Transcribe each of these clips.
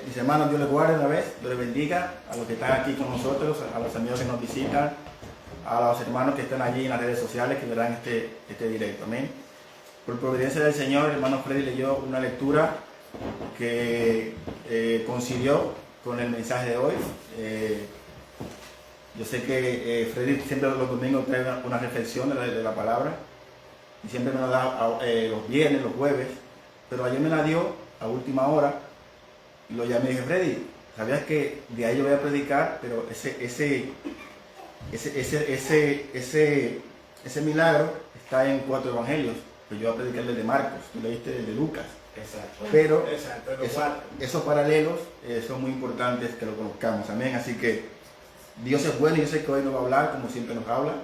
Mis hermanos, Dios les guarde una vez, Dios les bendiga a los que están aquí con nosotros, a los amigos que nos visitan, a los hermanos que están allí en las redes sociales que verán este directo. Amén. Por providencia del Señor, el hermano Freddy leyó una lectura que coincidió con el mensaje de hoy. Yo sé que Freddy siempre los domingos trae una reflexión de la palabra y siempre me la da los viernes, los jueves, pero ayer me la dio a última hora y lo llamé y dije: Freddy, ¿sabías que de ahí yo voy a predicar? Pero ese milagro está en 4 evangelios, pues yo voy a predicar el de Marcos, tú leíste el de Lucas. Exacto. Pero esos paralelos son muy importantes que lo conozcamos. Amén. Así que Dios es bueno y yo sé que hoy nos va a hablar como siempre nos habla.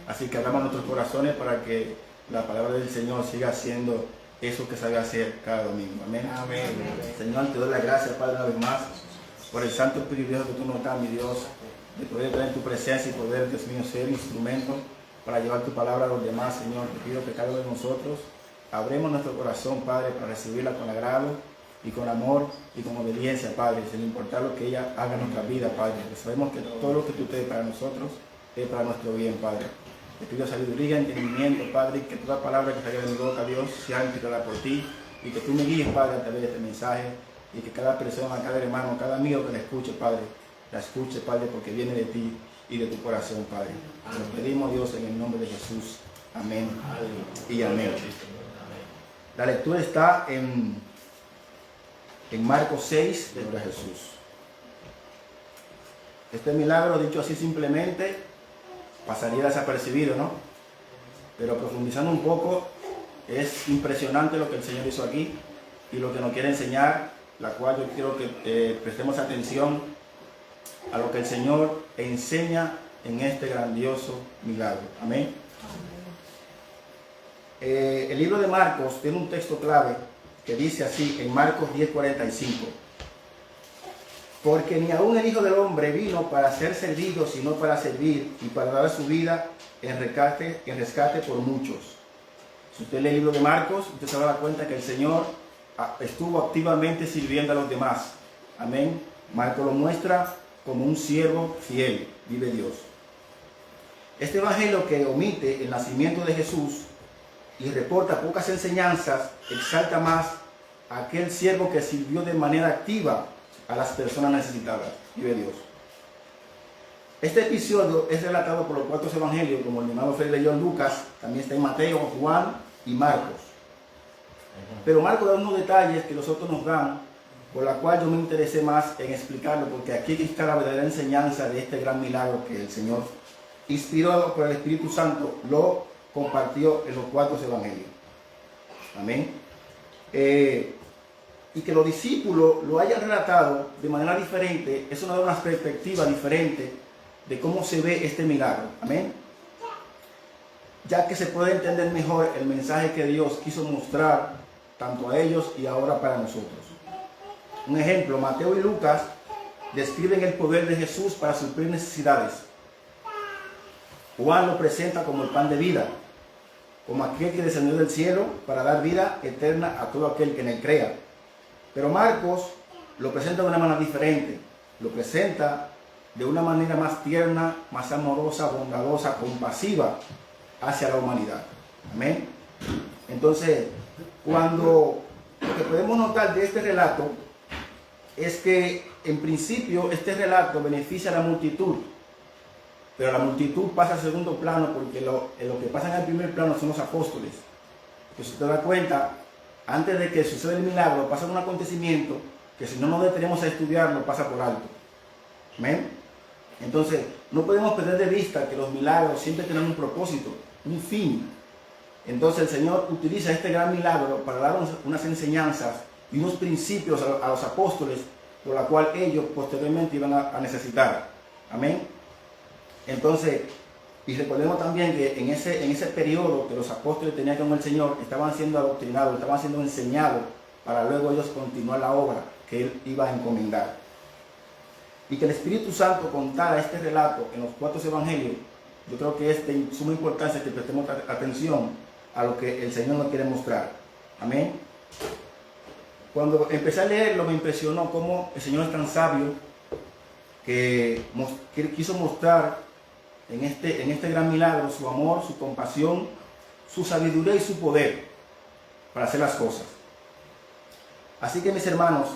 Así que hablamos nuestros corazones para que la palabra del Señor siga haciendo eso que sabe hacer cada domingo. Amén. Amén. Señor, te doy las gracias, Padre, una vez más por el santo privilegio que tú nos das, mi Dios, de poder estar en tu presencia y poder, Dios mío, ser instrumento para llevar tu palabra a los demás. Señor, te pido que cada uno de nosotros abremos nuestro corazón, Padre, para recibirla con agrado y con amor y con obediencia, Padre, sin importar lo que ella haga en nuestra vida, Padre, porque sabemos que todo lo que tú te des para nosotros es para nuestro bien, Padre. Te pido sabiduría, entendimiento, Padre, y que toda palabra que salga de mi boca, Dios, sea inspirada por ti, y que tú me guíes, Padre, a través de este mensaje, y que cada persona, cada hermano, cada amigo que la escuche, Padre, la escuche, Padre, porque viene de ti y de tu corazón, Padre. Te lo pedimos, Dios, en el nombre de Jesús. Amén y amén. La lectura está en Marcos 6, de Gloria a Jesús. Este milagro, dicho así simplemente, pasaría desapercibido, ¿no? Pero profundizando un poco, es impresionante lo que el Señor hizo aquí y lo que nos quiere enseñar, la cual yo quiero que prestemos atención a lo que el Señor enseña en este grandioso milagro. Amén. El libro de Marcos tiene un texto clave que dice así en Marcos 10:45: porque ni aun el Hijo del Hombre vino para ser servido, sino para servir y para dar su vida en rescate por muchos. Si usted lee el libro de Marcos, usted se va a dar cuenta que el Señor estuvo activamente sirviendo a los demás. Amén. Marcos lo muestra como un siervo fiel, vive Dios. Este evangelio, que omite el nacimiento de Jesús y reporta pocas enseñanzas, exalta más a aquel siervo que sirvió de manera activa a las personas necesitadas. Vive Dios. Este episodio es relatado por los 4 evangelios, como el hermano Freddy leyó en Lucas, también está en Mateo, Juan y Marcos. Pero Marcos da unos detalles que los otros nos dan, por la cual yo me interesé más en explicarlo, porque aquí está la verdadera enseñanza de este gran milagro que el Señor, inspirado por el Espíritu Santo, lo compartió en los 4 evangelios. Amén. Y que los discípulos lo hayan relatado de manera diferente, eso nos da una perspectiva diferente de cómo se ve este milagro. Amén. Ya que se puede entender mejor el mensaje que Dios quiso mostrar tanto a ellos y ahora para nosotros. Un ejemplo: Mateo y Lucas describen el poder de Jesús para suplir necesidades. Juan lo presenta como el pan de vida, como aquel que descendió del cielo para dar vida eterna a todo aquel que en él crea. Pero Marcos lo presenta de una manera diferente, lo presenta de una manera más tierna, más amorosa, bondadosa, compasiva hacia la humanidad. Amén. Entonces, lo que podemos notar de este relato es que en principio este relato beneficia a la multitud, pero la multitud pasa al segundo plano, porque lo que pasa en el primer plano son los apóstoles. Que si te das cuenta, antes de que suceda el milagro, pasa un acontecimiento que si no nos detenemos a estudiarlo, pasa por alto. ¿Amén? Entonces, no podemos perder de vista que los milagros siempre tienen un propósito, un fin. Entonces el Señor utiliza este gran milagro para darnos unas enseñanzas y unos principios a los apóstoles, por la cual ellos posteriormente iban a necesitar. Amén. Entonces, y recordemos también que en ese periodo que los apóstoles tenían con el Señor, estaban siendo adoctrinados, estaban siendo enseñados para luego ellos continuar la obra que Él iba a encomendar. Y que el Espíritu Santo contara este relato en los 4 evangelios, yo creo que es de suma importancia que prestemos atención a lo que el Señor nos quiere mostrar. Amén. Cuando empecé a leerlo me impresionó cómo el Señor es tan sabio que quiso mostrar en este gran milagro su amor, su compasión, su sabiduría y su poder para hacer las cosas. Así que, mis hermanos,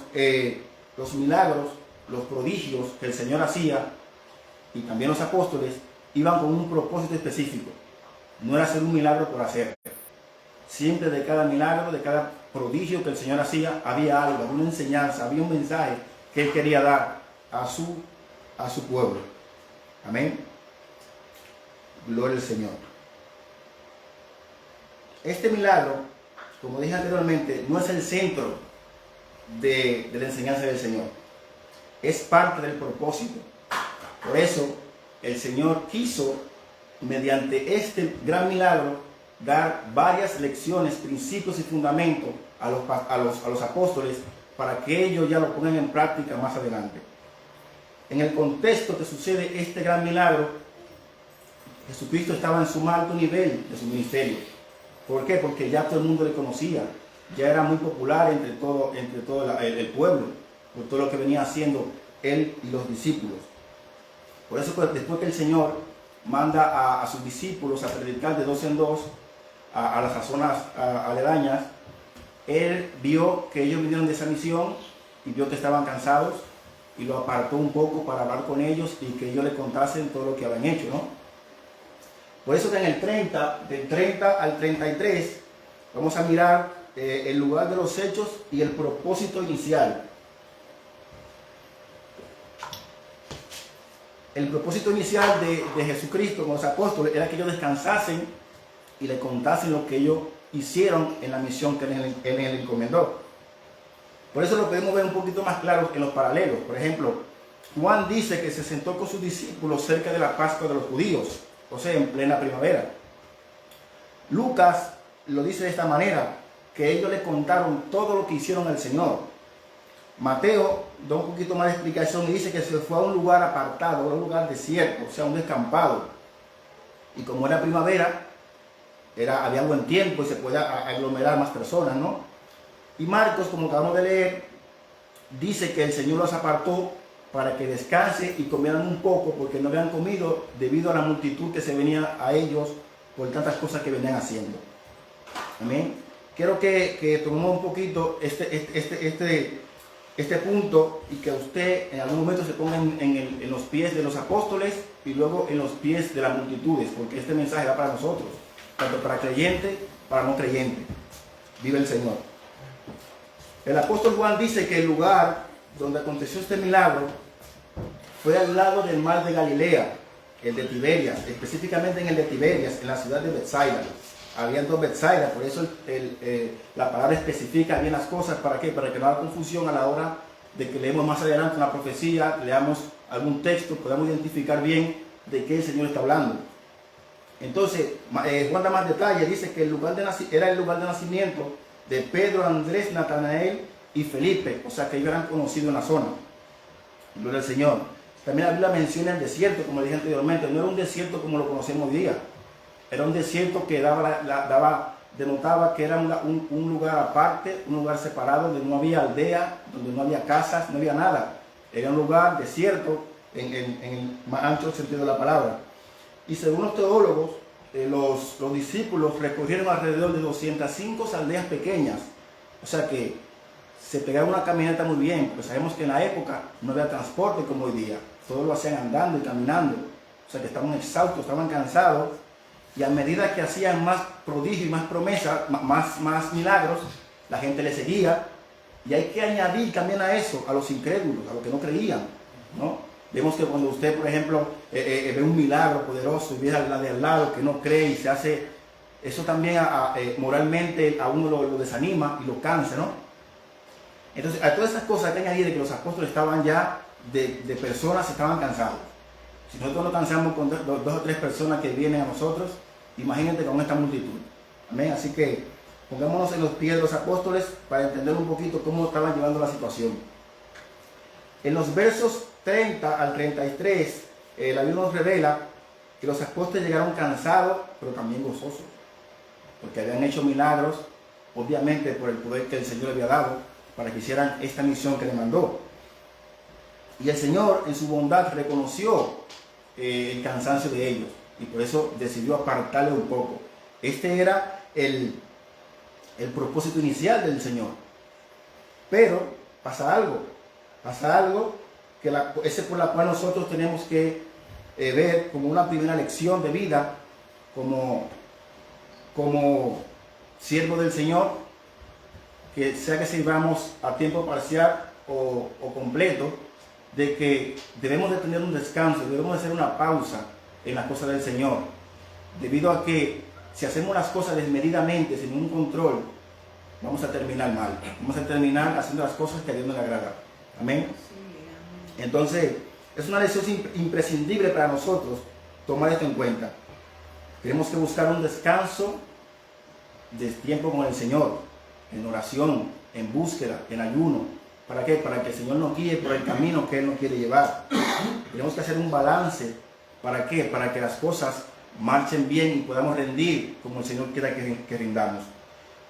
los milagros, los prodigios que el Señor hacía, y también los apóstoles, iban con un propósito específico. No era hacer un milagro por hacer. Siempre de cada milagro, de cada prodigio que el Señor hacía, había algo, una enseñanza, había un mensaje que Él quería dar a su pueblo. Amén. Gloria al Señor. Este milagro, como dije anteriormente, no es el centro de la enseñanza del Señor. Es parte del propósito. Por eso el Señor quiso, mediante este gran milagro, dar varias lecciones, principios y fundamentos a los apóstoles para que ellos ya lo pongan en práctica más adelante. En el contexto que sucede este gran milagro, Jesucristo estaba en su más alto nivel de su ministerio. ¿Por qué? Porque ya todo el mundo le conocía, ya era muy popular entre todo el pueblo, por todo lo que venía haciendo él y los discípulos. Por eso, pues, después que el Señor manda a sus discípulos a predicar de 2 en 2 a las zonas aledañas, Él vio que ellos vinieron de esa misión y vio que estaban cansados y lo apartó un poco para hablar con ellos y que ellos le contasen todo lo que habían hecho, ¿no? Por eso que en el 30, del 30 al 33, vamos a mirar el lugar de los hechos y el propósito inicial. El propósito inicial de Jesucristo con los apóstoles era que ellos descansasen y le contasen lo que ellos hicieron en la misión que Él les encomendó. Por eso lo podemos ver un poquito más claro en los paralelos. Por ejemplo, Juan dice que se sentó con sus discípulos cerca de la Pascua de los judíos, o sea, en plena primavera. Lucas lo dice de esta manera, que ellos le contaron todo lo que hicieron al Señor. Mateo da un poquito más de explicación y dice que se fue a un lugar apartado, a un lugar desierto, o sea, un descampado. Y como era primavera, había buen tiempo y se podía aglomerar más personas, ¿no? Y Marcos, como acabamos de leer, dice que el Señor los apartó para que descansen y comieran un poco, porque no habían comido debido a la multitud que se venía a ellos por tantas cosas que venían haciendo. Amén. Quiero que tomemos un poquito este punto y que usted en algún momento se ponga en los pies de los apóstoles y luego en los pies de las multitudes, porque este mensaje va para nosotros, tanto para creyente, para no creyente. Vive el Señor. El apóstol Juan dice que el lugar donde aconteció este milagro fue al lado del mar de Galilea, el de Tiberias, específicamente en el de Tiberias, en la ciudad de Betsaida. Habían 2 Betsaida, por eso la palabra especifica bien las cosas. ¿Para qué? Para que no haya confusión a la hora de que leemos más adelante una profecía, leamos algún texto, podamos identificar bien de qué el Señor está hablando. Entonces, Juan da más detalle, dice que era el lugar de nacimiento de Pedro, Andrés, Natanael y Felipe, o sea que ellos eran conocidos en la zona. Gloria al Señor. También la Biblia menciona el desierto, como dije anteriormente, no era un desierto como lo conocemos hoy día. Era un desierto que denotaba que era un lugar aparte, un lugar separado, donde no había aldea, donde no había casas, no había nada. Era un lugar desierto en el más ancho sentido de la palabra. Y según los teólogos, los discípulos recorrieron alrededor de 205 aldeas pequeñas. O sea que se pegaba una caminata muy bien, porque sabemos que en la época no había transporte como hoy día. Todos lo hacían andando y caminando. O sea que estaban exhaustos, estaban cansados. Y a medida que hacían más prodigios y más promesas, más milagros, la gente le seguía. Y hay que añadir también a eso, a los incrédulos, a los que no creían, ¿no? Vemos que cuando usted, por ejemplo, ve un milagro poderoso y ve a la de al lado que no cree y se hace, eso también moralmente a uno lo desanima y lo cansa, ¿no? Entonces, a todas esas cosas hay que añadir que los apóstoles estaban ya de personas, estaban cansados. Si nosotros nos cansamos con 2 o 3 personas que vienen a nosotros, imagínate con esta multitud. Amén. Así que pongámonos en los pies de los apóstoles para entender un poquito cómo estaban llevando la situación. En los versos 30 al 33, la Biblia nos revela que los apóstoles llegaron cansados, pero también gozosos, porque habían hecho milagros, obviamente por el poder que el Señor había dado, para que hicieran esta misión que le mandó. Y el Señor en su bondad reconoció el cansancio de ellos y por eso decidió apartarle un poco. Este era el propósito inicial del Señor. Pero pasa algo que ese por la cual nosotros tenemos que ver como una primera lección de vida, como siervo del Señor, que sea que sirvamos a tiempo parcial o completo, de que debemos de tener un descanso, debemos de hacer una pausa en las cosas del Señor, debido a que si hacemos las cosas desmedidamente, sin un control, vamos a terminar mal, vamos a terminar haciendo las cosas que a Dios no le agrada. Amén. Entonces, es una lección imprescindible para nosotros tomar esto en cuenta. Tenemos que buscar un descanso de tiempo con el Señor, en oración, en búsqueda, en ayuno. ¿Para qué? Para que el Señor nos guíe por el camino que Él nos quiere llevar. Tenemos que hacer un balance. ¿Para qué? Para que las cosas marchen bien y podamos rendir como el Señor quiera que rindamos.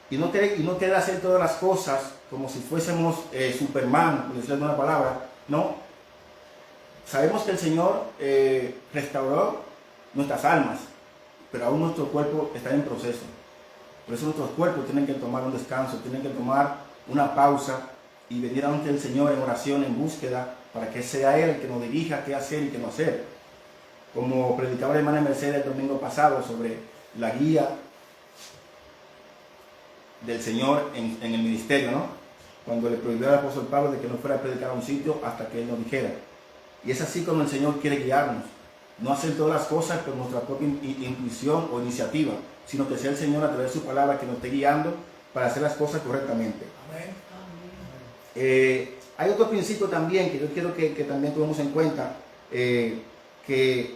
Y no querer hacer todas las cosas como si fuésemos Superman, por decirle una palabra, ¿no? Sabemos que el Señor restauró nuestras almas, pero aún nuestro cuerpo está en proceso. Por eso nuestros cuerpos tienen que tomar un descanso, tienen que tomar una pausa y venir ante el Señor en oración, en búsqueda, para que sea Él el que nos dirija qué hacer y qué no hacer. Como predicaba la hermana Mercedes el domingo pasado sobre la guía del Señor en el ministerio, ¿no? Cuando le prohibió al apóstol Pablo de que no fuera a predicar a un sitio hasta que Él nos dijera. Y es así como el Señor quiere guiarnos. No hacer todas las cosas por nuestra propia intuición o iniciativa, sino que sea el Señor a través de su palabra que nos esté guiando para hacer las cosas correctamente. Amén. Hay otro principio también que yo quiero que también tomemos en cuenta, que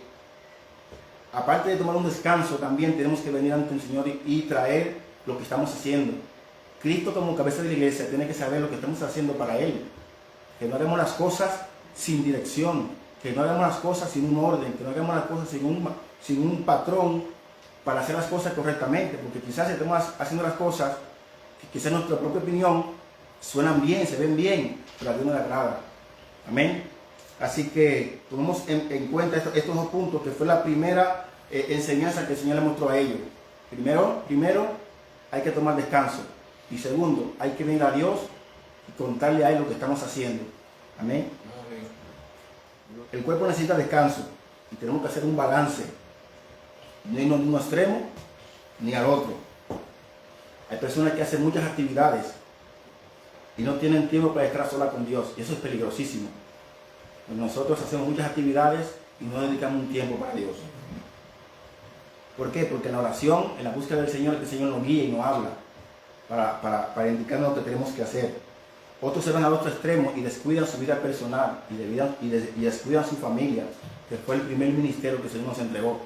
aparte de tomar un descanso, también tenemos que venir ante el Señor y traer lo que estamos haciendo. Cristo como cabeza de la iglesia tiene que saber lo que estamos haciendo para Él. Que no hagamos las cosas sin dirección, que no hagamos las cosas sin un orden, que no hagamos las cosas sin un patrón para hacer las cosas correctamente, porque quizás estamos haciendo las cosas que quizás en nuestra propia opinión suenan bien, se ven bien, pero a Dios no le agrada. Amén. Así que tomemos en cuenta estos dos puntos, que fue la primera enseñanza que el Señor le mostró a ellos. Primero, hay que tomar descanso. Y segundo, hay que venir a Dios y contarle a Él lo que estamos haciendo. Amén. El cuerpo necesita descanso y tenemos que hacer un balance. No irnos de un extremo ni al otro. Hay personas que hacen muchas actividades y no tienen tiempo para estar sola con Dios, y eso es peligrosísimo. Nosotros hacemos muchas actividades y no dedicamos un tiempo para Dios. ¿Por qué? Porque en la oración, en la búsqueda del Señor, el Señor nos guía y nos habla para indicarnos lo que tenemos que hacer. Otros se van al otro extremo y descuidan su vida personal y descuidan su familia, que fue el primer ministerio que el Señor nos entregó.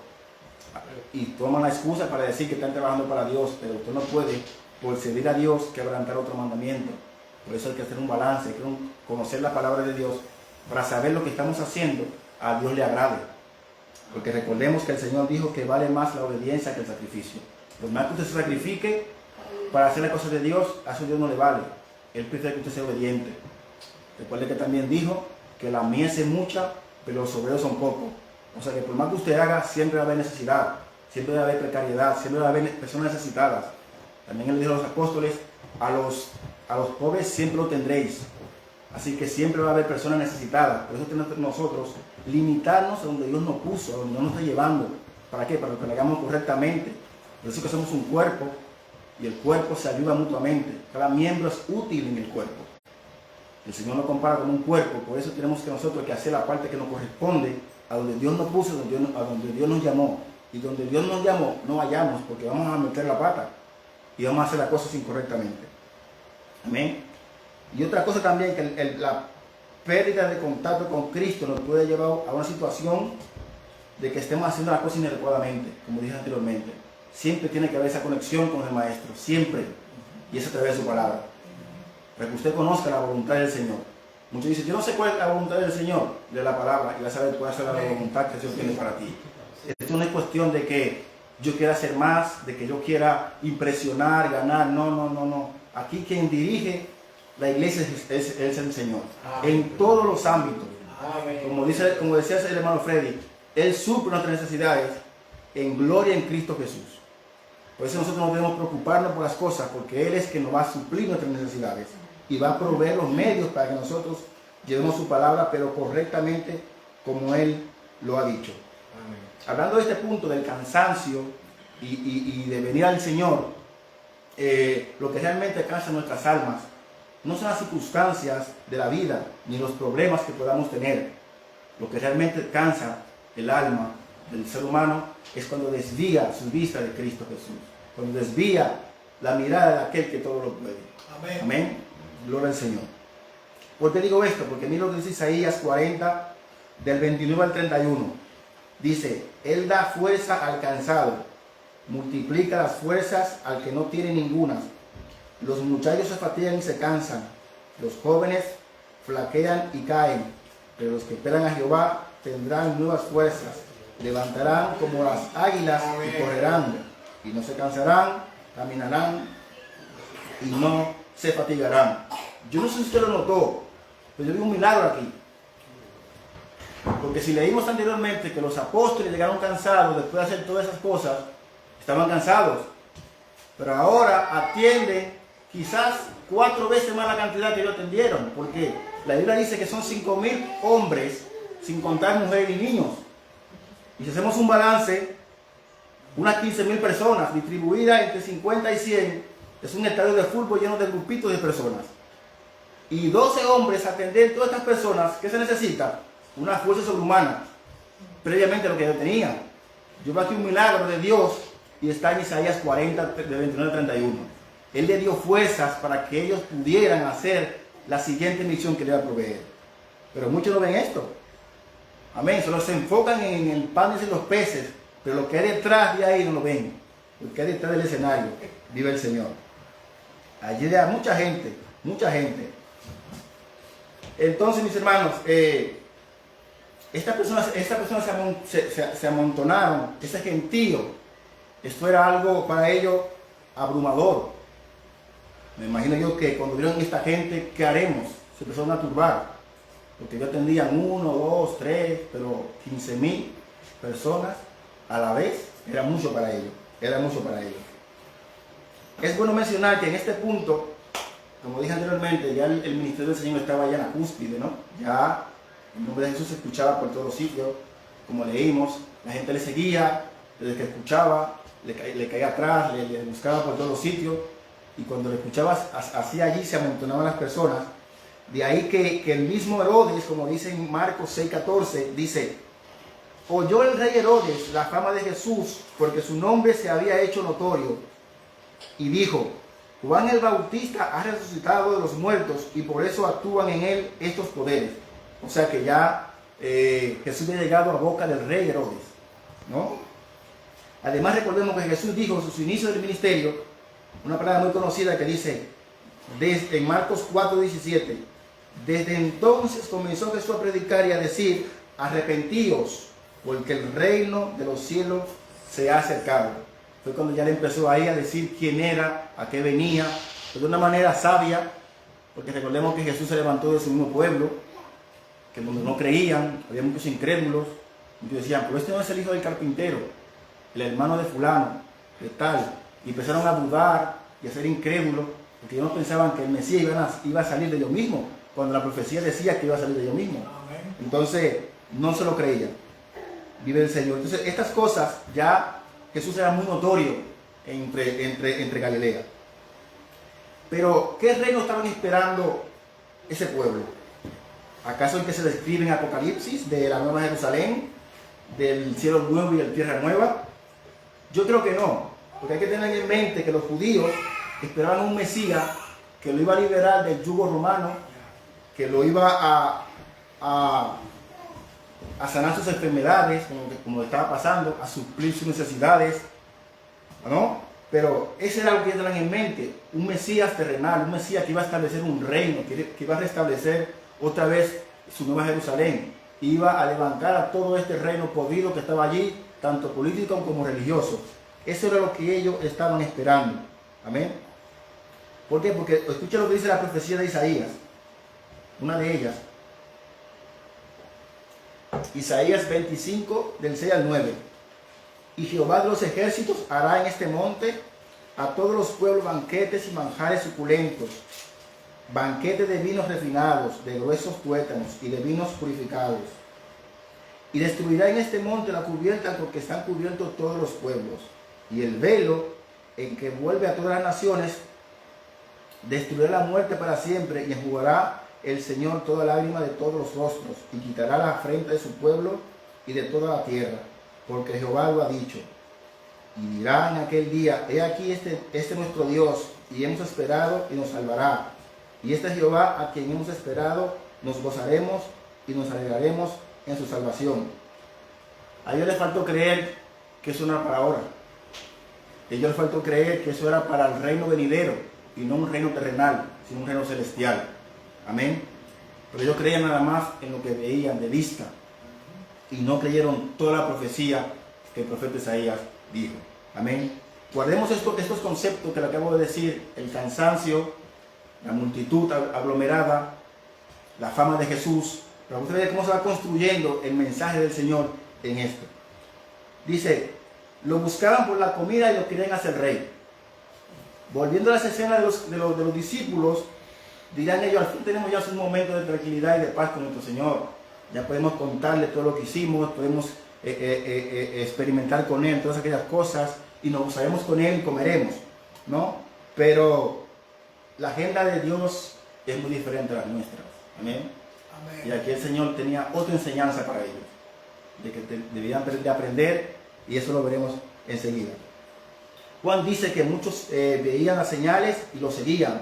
Y toman la excusa para decir que están trabajando para Dios, pero usted no puede, por servir a Dios, quebrantar otro mandamiento. Por eso hay que hacer un balance, hay que conocer la palabra de Dios para saber lo que estamos haciendo a Dios le agrade. Porque recordemos que el Señor dijo que vale más la obediencia que el sacrificio. Por más que usted se sacrifique para hacer las cosas de Dios, a eso Dios no le vale. Él prefiere que usted sea obediente. Recuerde que también dijo que la mies es mucha, pero los obreros son pocos. O sea que por más que usted haga, siempre va a haber necesidad, siempre va a haber precariedad, siempre va a haber personas necesitadas. También Él dijo a los apóstoles, a los pobres siempre lo tendréis. Así que siempre va a haber personas necesitadas. Por eso tenemos nosotros limitarnos a donde Dios nos puso, a donde Dios nos está llevando. ¿Para qué? Para que lo hagamos correctamente. Por eso que somos un cuerpo y el cuerpo se ayuda mutuamente. Cada miembro es útil en el cuerpo. El Señor nos compara con un cuerpo, por eso tenemos que nosotros que hacer la parte que nos corresponde a donde Dios nos puso, a donde Dios nos llamó. Y donde Dios nos llamó, no vayamos, porque vamos a meter la pata y vamos a hacer las cosas incorrectamente. Amén. Y otra cosa también, que la pérdida de contacto con Cristo nos puede llevar a una situación de que estemos haciendo las cosas inadecuadamente, como dije anteriormente. Siempre tiene que haber esa conexión con el Maestro, siempre. Y eso a través de su palabra. Para que usted conozca la voluntad del Señor. Muchos dicen, yo no sé cuál es la voluntad del Señor, de la palabra, y va a saber cuál es la voluntad que el Señor tiene para ti. Esto no es cuestión de que yo quiera hacer más, de que yo quiera impresionar, ganar. No. Aquí quien dirige la iglesia es el Señor. Amén. En todos los ámbitos. Amén. Como decía el hermano Freddy, Él suple nuestras necesidades en gloria en Cristo Jesús. Por eso nosotros no debemos preocuparnos por las cosas, porque Él es quien nos va a suplir nuestras necesidades y va a proveer los medios para que nosotros llevemos su palabra, pero correctamente como Él lo ha dicho. Amén. Hablando de este punto del cansancio y de venir al Señor, lo que realmente cansa nuestras almas no son las circunstancias de la vida ni los problemas que podamos tener. Lo que realmente cansa el alma del ser humano es cuando desvía su vista de Cristo Jesús, cuando desvía la mirada de aquel que todo lo puede. Amén. Amén. Gloria al Señor. ¿Por qué digo esto? Porque mira lo que dice Isaías 40, del 29 al 31. Dice, Él da fuerza al cansado, multiplica las fuerzas al que no tiene ninguna. Los muchachos se fatigan y se cansan, los jóvenes flaquean y caen, pero los que esperan a Jehová tendrán nuevas fuerzas, levantarán como las águilas y correrán, y no se cansarán, caminarán y no se fatigarán. Yo no sé si usted lo notó, pero yo vi un milagro aquí. Porque si leímos anteriormente que los apóstoles llegaron cansados después de hacer todas esas cosas, estaban cansados, pero ahora atienden quizás 4 veces más la cantidad que ellos atendieron, porque la Biblia dice que son 5,000 hombres, sin contar mujeres y niños. Y si hacemos un balance, unas 15,000 personas distribuidas entre 50 y 100, es un estadio de fútbol lleno de grupitos de personas. Y 12 hombres atender todas estas personas, ¿qué se necesita? Una fuerza sobrehumana, previamente a lo que ellos tenían. Yo veo aquí un milagro de Dios y está en Isaías 40, de 29 al 31. Él le dio fuerzas para que ellos pudieran hacer la siguiente misión que le iba a proveer. Pero muchos no ven esto. Amén. Solo se enfocan en el pan y en los peces, pero lo que hay detrás de ahí no lo ven. Lo que hay detrás del escenario, vive el Señor. Allí hay mucha gente, mucha gente. Entonces, mis hermanos, estas personas se amontonaron, ese gentío. Esto era algo para ellos abrumador. Me imagino yo que cuando vieron esta gente, ¿qué haremos? Se empezaron a turbar, porque ellos atendían 1, 2, 3, pero 15,000 personas a la vez, era mucho para ellos, era mucho para ellos. Es bueno mencionar que en este punto, como dije anteriormente, ya el ministerio del Señor estaba ya en la cúspide, ¿no? Ya el nombre de Jesús se escuchaba por todos los sitios, como leímos, la gente le seguía, desde que escuchaba, le caía atrás, le buscaba por todos los sitios, y cuando le escuchaba así allí se amontonaban las personas. De ahí que el mismo Herodes, como dice en Marcos 6:14, dice, oyó el rey Herodes la fama de Jesús, porque su nombre se había hecho notorio, y dijo, Juan el Bautista ha resucitado de los muertos, y por eso actúan en él estos poderes. O sea que ya Jesús había llegado a boca del rey Herodes, ¿no? Además recordemos que Jesús dijo en sus inicios del ministerio, una palabra muy conocida que dice, en Marcos 4:17, desde entonces comenzó Jesús a predicar y a decir, arrepentíos, porque el reino de los cielos se ha acercado. Fue cuando ya le empezó ahí a decir quién era, a qué venía, pero de una manera sabia, porque recordemos que Jesús se levantó de su mismo pueblo, que donde no creían, había muchos incrédulos, muchos decían, pero este no es el hijo del carpintero, el hermano de fulano, de tal, y empezaron a dudar y a ser incrédulos, porque ellos no pensaban que el Mesías iba a salir de ellos mismos, cuando la profecía decía que iba a salir de ellos mismos. Entonces, no se lo creían. Vive el Señor. Entonces, estas cosas ya Jesús era muy notorio entre Galilea. Pero, ¿qué reino estaban esperando ese pueblo? ¿Acaso el que se describe en Apocalipsis, de la Nueva Jerusalén, del cielo nuevo y de la tierra nueva? Yo creo que no, porque hay que tener en mente que los judíos esperaban un Mesías que lo iba a liberar del yugo romano, que lo iba a sanar sus enfermedades, como estaba pasando, a suplir sus necesidades, ¿no? Pero ese era lo que tenían en mente, un Mesías terrenal, un Mesías que iba a establecer un reino, que iba a restablecer otra vez su nueva Jerusalén, iba a levantar a todo este reino podrido que estaba allí, tanto político como religioso. Eso era lo que ellos estaban esperando. Amén. ¿Por qué? Porque escucha lo que dice la profecía de Isaías, una de ellas. Isaías 25, del 6 al 9. Y Jehová de los ejércitos hará en este monte a todos los pueblos banquetes y manjares suculentos, banquetes de vinos refinados, de gruesos tuétanos y de vinos purificados. Y destruirá en este monte la cubierta con que están cubiertos todos los pueblos, y el velo en que vuelve a todas las naciones, destruirá la muerte para siempre, y enjugará el Señor toda lágrima de todos los rostros, y quitará la afrenta de su pueblo y de toda la tierra, porque Jehová lo ha dicho. Y dirá en aquel día: he aquí este nuestro Dios, y hemos esperado y nos salvará. Y este Jehová a quien hemos esperado, nos gozaremos y nos alegraremos en su salvación. A ellos les faltó creer que eso no era para ahora. A ellos les faltó creer que eso era para el reino venidero, y no un reino terrenal, sino un reino celestial. Amén. Pero ellos creían nada más en lo que veían de vista, y no creyeron toda la profecía que el profeta Isaías dijo. Amén. Guardemos estos conceptos que le acabo de decir: el cansancio, la multitud aglomerada, la fama de Jesús. Pero usted ve cómo se va construyendo el mensaje del Señor en esto. Dice: lo buscaban por la comida y lo querían hacer rey. Volviendo a las escenas de los discípulos, dirán ellos: al fin tenemos ya un momento de tranquilidad y de paz con nuestro Señor. Ya podemos contarle todo lo que hicimos, podemos experimentar con Él todas aquellas cosas, y nos gozaremos con Él y comeremos, ¿no? Pero la agenda de Dios es muy diferente a las nuestras. Amén. Amén. Y aquí el Señor tenía otra enseñanza para ellos, de que debían de aprender, y eso lo veremos enseguida. Juan dice que muchos veían las señales y lo seguían.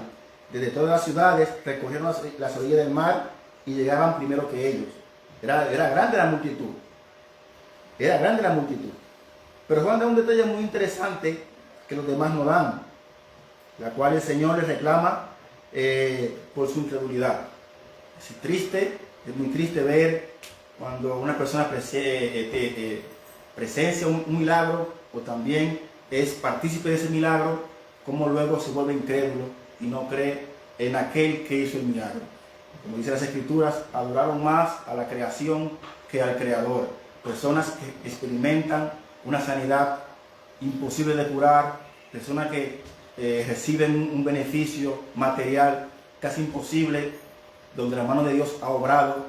Desde todas las ciudades recorrieron las orillas del mar y llegaban primero que ellos. Era grande la multitud. Era grande la multitud. Pero Juan da un detalle muy interesante que los demás no dan, la cual el Señor les reclama por su incredulidad. Es muy triste ver cuando una persona presencia un milagro, o también es partícipe de ese milagro, como luego se vuelve incrédulo y no cree en aquel que hizo el milagro. Como dice las Escrituras, adoraron más a la creación que al Creador. Personas que experimentan una sanidad imposible de curar, personas que reciben un beneficio material casi imposible, donde la mano de Dios ha obrado,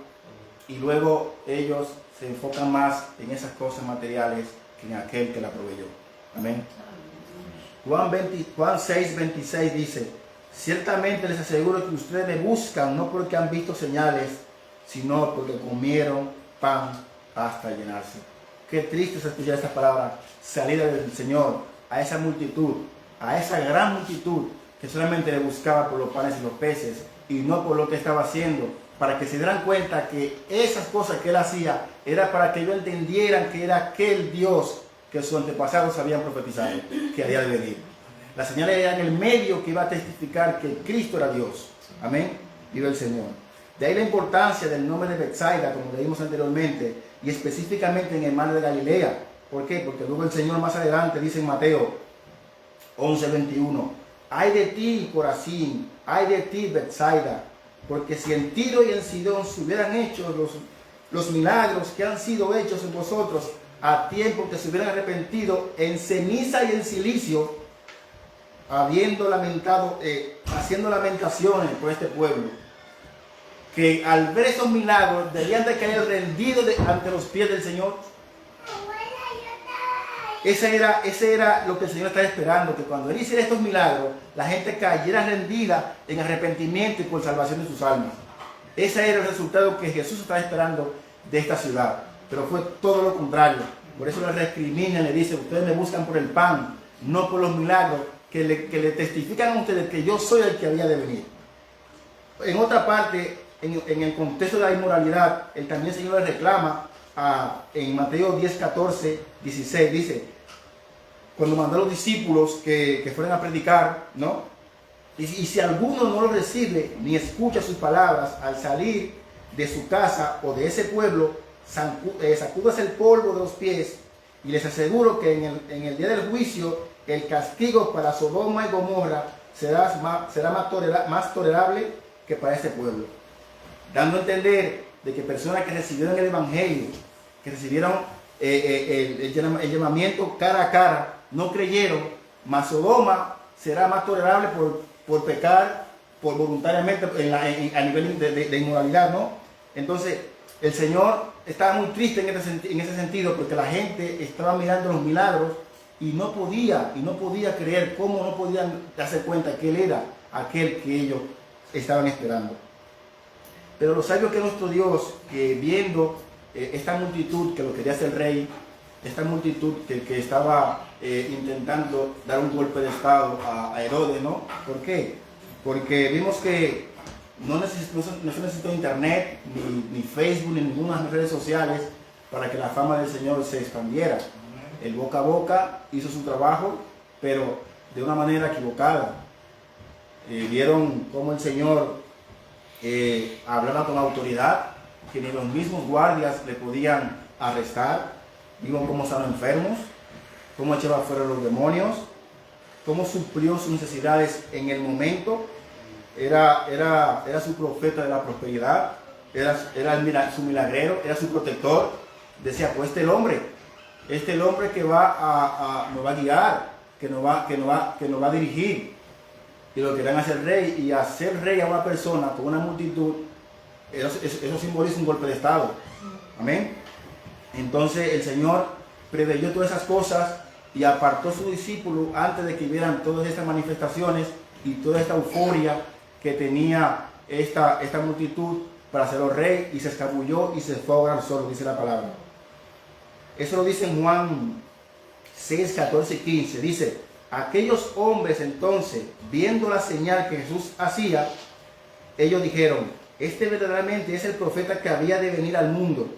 y luego ellos se enfocan más en esas cosas materiales que en aquel que la proveyó. Amén. Juan 6, 26 dice: ciertamente les aseguro que ustedes me buscan no porque han visto señales, sino porque comieron pan hasta llenarse. Qué triste es escuchar estas palabras salida del Señor a esa multitud, a esa gran multitud que solamente le buscaba por los panes y los peces, y no por lo que estaba haciendo, para que se dieran cuenta que esas cosas que Él hacía era para que ellos entendieran que era aquel Dios que sus antepasados habían profetizado que había de venir. La señal era en el medio que iba a testificar que Cristo era Dios. Amén. Vive el Señor. De ahí la importancia del nombre de Betsaida, como leímos anteriormente, y específicamente en el mar de Galilea. ¿Por qué? Porque luego el Señor más adelante dice en Mateo 11:21: ay de ti, Corazín, ay de ti, Betsaida, porque si en Tiro y en Sidón se hubieran hecho los milagros que han sido hechos en vosotros, a tiempo que se hubieran arrepentido, en ceniza y en silicio, haciendo lamentaciones por este pueblo, que al ver esos milagros debían de caer rendidos ante los pies del Señor. Ese era lo que el Señor estaba esperando, que cuando Él hiciera estos milagros, la gente cayera rendida en arrepentimiento y por salvación de sus almas. Ese era el resultado que Jesús estaba esperando de esta ciudad, pero fue todo lo contrario. Por eso le recrimina, le dice: ustedes me buscan por el pan, no por los milagros que le testifican a ustedes que yo soy el que había de venir. En otra parte, en el contexto de la inmoralidad, el también Señor le reclama en Mateo 10, 14, 16, dice, cuando mandó a los discípulos que fueran a predicar, ¿no? Y si alguno no lo recibe ni escucha sus palabras al salir de su casa o de ese pueblo, sacúdase el polvo de los pies, y les aseguro que en el día del juicio el castigo para Sodoma y Gomorra será más tolerable que para este pueblo. Dando a entender de que personas que recibieron el Evangelio, que recibieron el llamamiento cara a cara, no creyeron, mas Sodoma será más tolerable por pecar por voluntariamente a nivel de inmoralidad, ¿no? Entonces, el Señor estaba muy triste en ese sentido, porque la gente estaba mirando los milagros y no podía creer, cómo no podían darse cuenta que Él era aquel que ellos estaban esperando. Pero lo sabio que es nuestro Dios, que viendo esta multitud que lo quería hacer rey, esta multitud que estaba intentando dar un golpe de estado a Herodes, ¿no? ¿Por qué? Porque vimos que no se necesitó internet, ni Facebook, ni ninguna de las redes sociales para que la fama del Señor se expandiera. El boca a boca hizo su trabajo, pero de una manera equivocada. Vieron cómo el Señor hablaba con autoridad, que ni los mismos guardias le podían arrestar. Vimos cómo sanó enfermos, cómo echaba fuera los demonios, cómo suplió sus necesidades en el momento. Era su profeta de la prosperidad, era su milagrero, era su protector. Decía, pues este hombre que nos va a guiar, que nos va a dirigir. Y lo querían hacer rey, y hacer rey a una persona con una multitud, eso simboliza un golpe de estado. Amén. Entonces el Señor preveyó todas esas cosas y apartó a sus discípulos antes de que vieran todas estas manifestaciones y toda esta euforia que tenía esta multitud para hacerlo rey, y se escabulló y se fue a orar solo, dice la palabra. Eso lo dice en Juan 6, 14 y 15. Dice, aquellos hombres entonces, viendo la señal que Jesús hacía, ellos dijeron, este verdaderamente es el profeta que había de venir al mundo.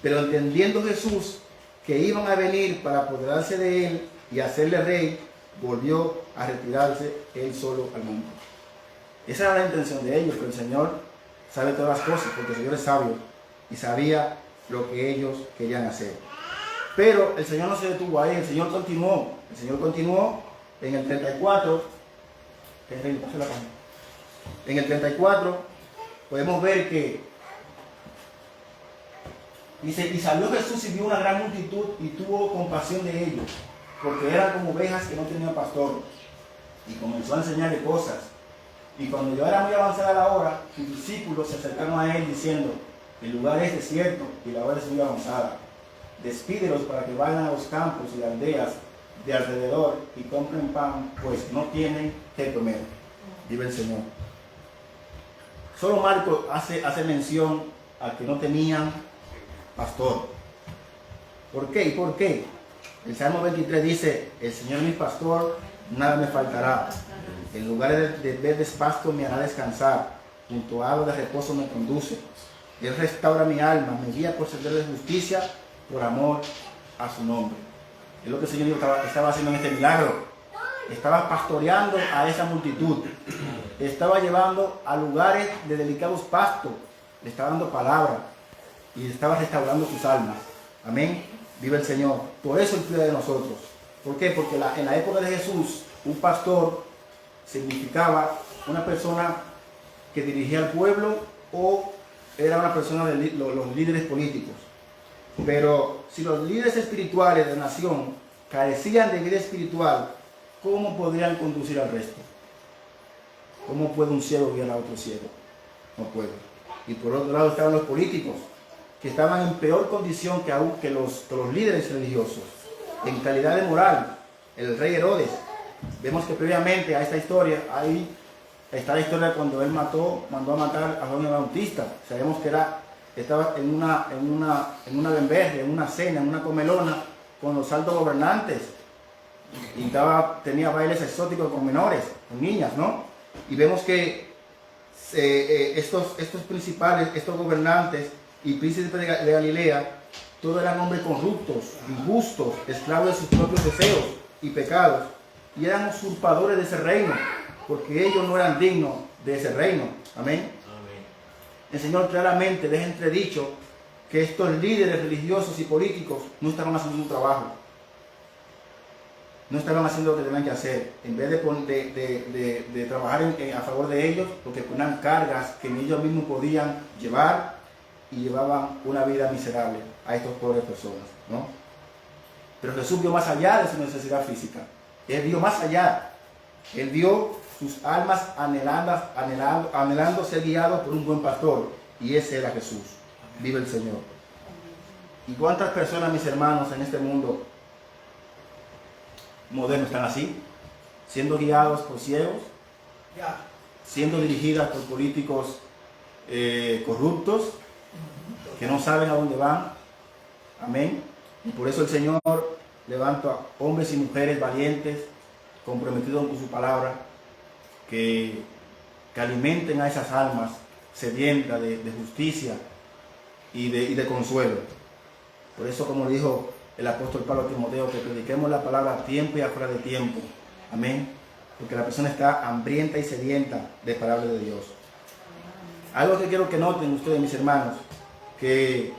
Pero entendiendo Jesús que iban a venir para apoderarse de él y hacerle rey, volvió a retirarse él solo al mundo. Esa era la intención de ellos, pero el Señor sabe todas las cosas, porque el Señor es sabio y sabía lo que ellos querían hacer. Pero el Señor no se detuvo ahí, el Señor continuó en el 34. En el 34 podemos ver que dice, y salió Jesús y vio una gran multitud y tuvo compasión de ellos, porque eran como ovejas que no tenían pastor, y comenzó a enseñarle cosas. Y cuando ya era muy avanzada la hora, sus discípulos se acercaron a él diciendo, el lugar es desierto y la hora es muy avanzada. Despídelos para que vayan a los campos y aldeas de alrededor y compren pan, pues no tienen que comer. Vive el Señor. Solo Marcos hace mención a que no tenían pastor. ¿Por qué? ¿Y por qué? El Salmo 23 dice, el Señor es mi pastor, nada me faltará. En lugares de verdes pastos me hará descansar, junto a aguas de reposo me conduce. Él restaura mi alma, me guía por senderos de justicia, por amor a su nombre. Es lo que el Señor estaba haciendo en este milagro. Estaba pastoreando a esa multitud. Estaba llevando a lugares de delicados pastos. Le estaba dando palabra y estaba restaurando sus almas. Amén. Vive el Señor. Por eso Él cuida de nosotros. ¿Por qué? Porque en la época de Jesús, un pastor significaba una persona que dirigía al pueblo, o era una persona de los líderes políticos. Pero si los líderes espirituales de la nación carecían de vida espiritual, ¿cómo podrían conducir al resto? ¿Cómo puede un ciego guiar a otro ciego? No puede. Y por otro lado estaban los políticos, que estaban en peor condición que los líderes religiosos, en calidad de moral. El rey Herodes, vemos que previamente a esta historia, ahí está la historia cuando él mandó a matar a Juan el Bautista. Sabemos que estaba en una bemberria, en una cena, en una comelona con los altos gobernantes, y tenía bailes exóticos con menores, con niñas, ¿no? Y vemos que estos principales, estos gobernantes y príncipes de Galilea, todos eran hombres corruptos, injustos, esclavos de sus propios deseos y pecados, y eran usurpadores de ese reino, porque ellos no eran dignos de ese reino. Amén. El Señor claramente deja entredicho que estos líderes religiosos y políticos no estaban haciendo un trabajo. no estaban haciendo lo que tenían que hacer. En vez de trabajar a favor de ellos, porque ponían cargas que ni ellos mismos podían llevar y llevaban una vida miserable a estas pobres personas, ¿no? Pero Jesús vio más allá de su necesidad física. Él vio más allá. Él vio sus almas anhelando ser guiados por un buen pastor. Y ese era Jesús. Vive el Señor. ¿Y cuántas personas, mis hermanos, en este mundo moderno están así? Siendo guiados por ciegos, siendo dirigidas por políticos corruptos, que no saben a dónde van. Amén. Y por eso el Señor levanta hombres y mujeres valientes, comprometidos con su palabra, que alimenten a esas almas sedientas de justicia y de consuelo. Por eso, como dijo el apóstol Pablo a Timoteo, que prediquemos la palabra a tiempo y afuera de tiempo. Amén. Porque la persona está hambrienta y sedienta de palabra de Dios. Algo que quiero que noten ustedes, mis hermanos, que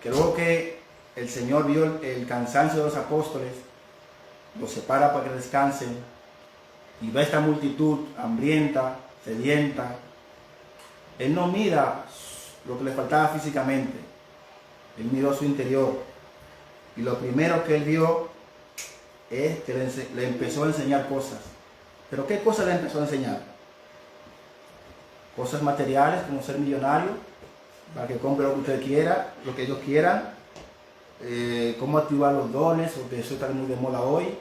luego que el Señor vio el cansancio de los apóstoles, los separa para que descansen, y ve esta multitud hambrienta, sedienta. Él no mira lo que le faltaba físicamente, él miró su interior. Y lo primero que él vio es que le empezó a enseñar cosas. ¿Pero qué cosas le empezó a enseñar? Cosas materiales, como ser millonario, para que compre lo que usted quiera, lo que ellos quieran. Cómo activar los dones, porque eso está muy de moda hoy.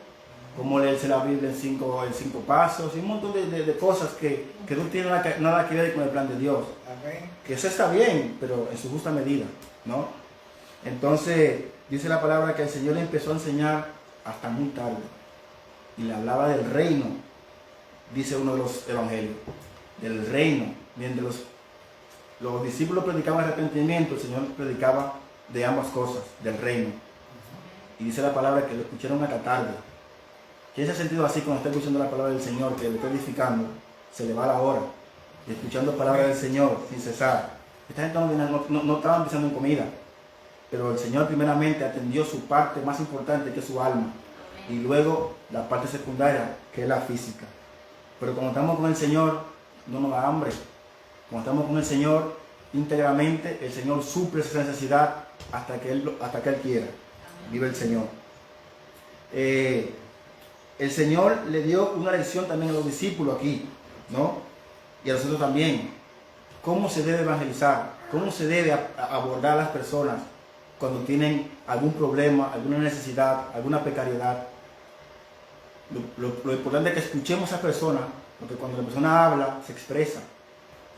Cómo leerse la Biblia en cinco pasos, y un montón de cosas que no tienen nada que ver con el plan de Dios. Amén. Que eso está bien, pero en su justa medida, ¿no? Entonces, dice la palabra que el Señor le empezó a enseñar hasta muy tarde. Y le hablaba del reino, dice uno de los evangelios, del reino. Mientras los discípulos predicaban arrepentimiento, el Señor predicaba de ambas cosas, del reino. Y dice la palabra que lo escucharon hasta tarde. ¿Quién se ha sentido así cuando está escuchando la palabra del Señor, que le está edificando? Se le va la hora, y escuchando la palabra del Señor sin cesar. Esta gente no estaban pensando en comida, pero el Señor primeramente atendió su parte más importante, que es su alma, y luego la parte secundaria, que es la física. Pero cuando estamos con el Señor, no nos da hambre. Cuando estamos con el Señor íntegramente, el Señor suple esa necesidad hasta que Él quiera. Vive el Señor. El Señor le dio una lección también a los discípulos aquí, ¿no? Y a nosotros también. ¿Cómo se debe evangelizar? ¿Cómo se debe abordar a las personas cuando tienen algún problema, alguna necesidad, alguna precariedad? Lo importante es que escuchemos a esa persona, porque cuando la persona habla, se expresa.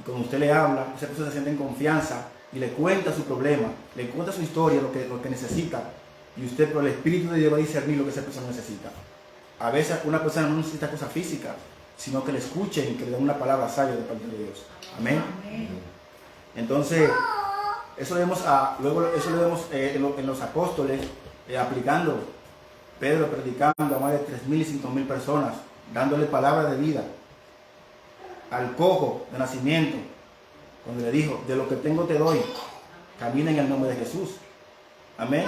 Y cuando usted le habla, esa persona se siente en confianza y le cuenta su problema, le cuenta su historia, lo que necesita. Y usted, por el Espíritu de Dios, va a discernir lo que esa persona necesita. A veces una persona no necesita cosas físicas, sino que le escuchen y que le den una palabra sabia de parte de Dios. Amén. Entonces, eso lo vemos, en los apóstoles, aplicando. Pedro predicando a más de 3.000 y 5.000 personas, dándole palabra de vida. Al cojo de nacimiento, cuando le dijo: de lo que tengo te doy, camina en el nombre de Jesús. Amén.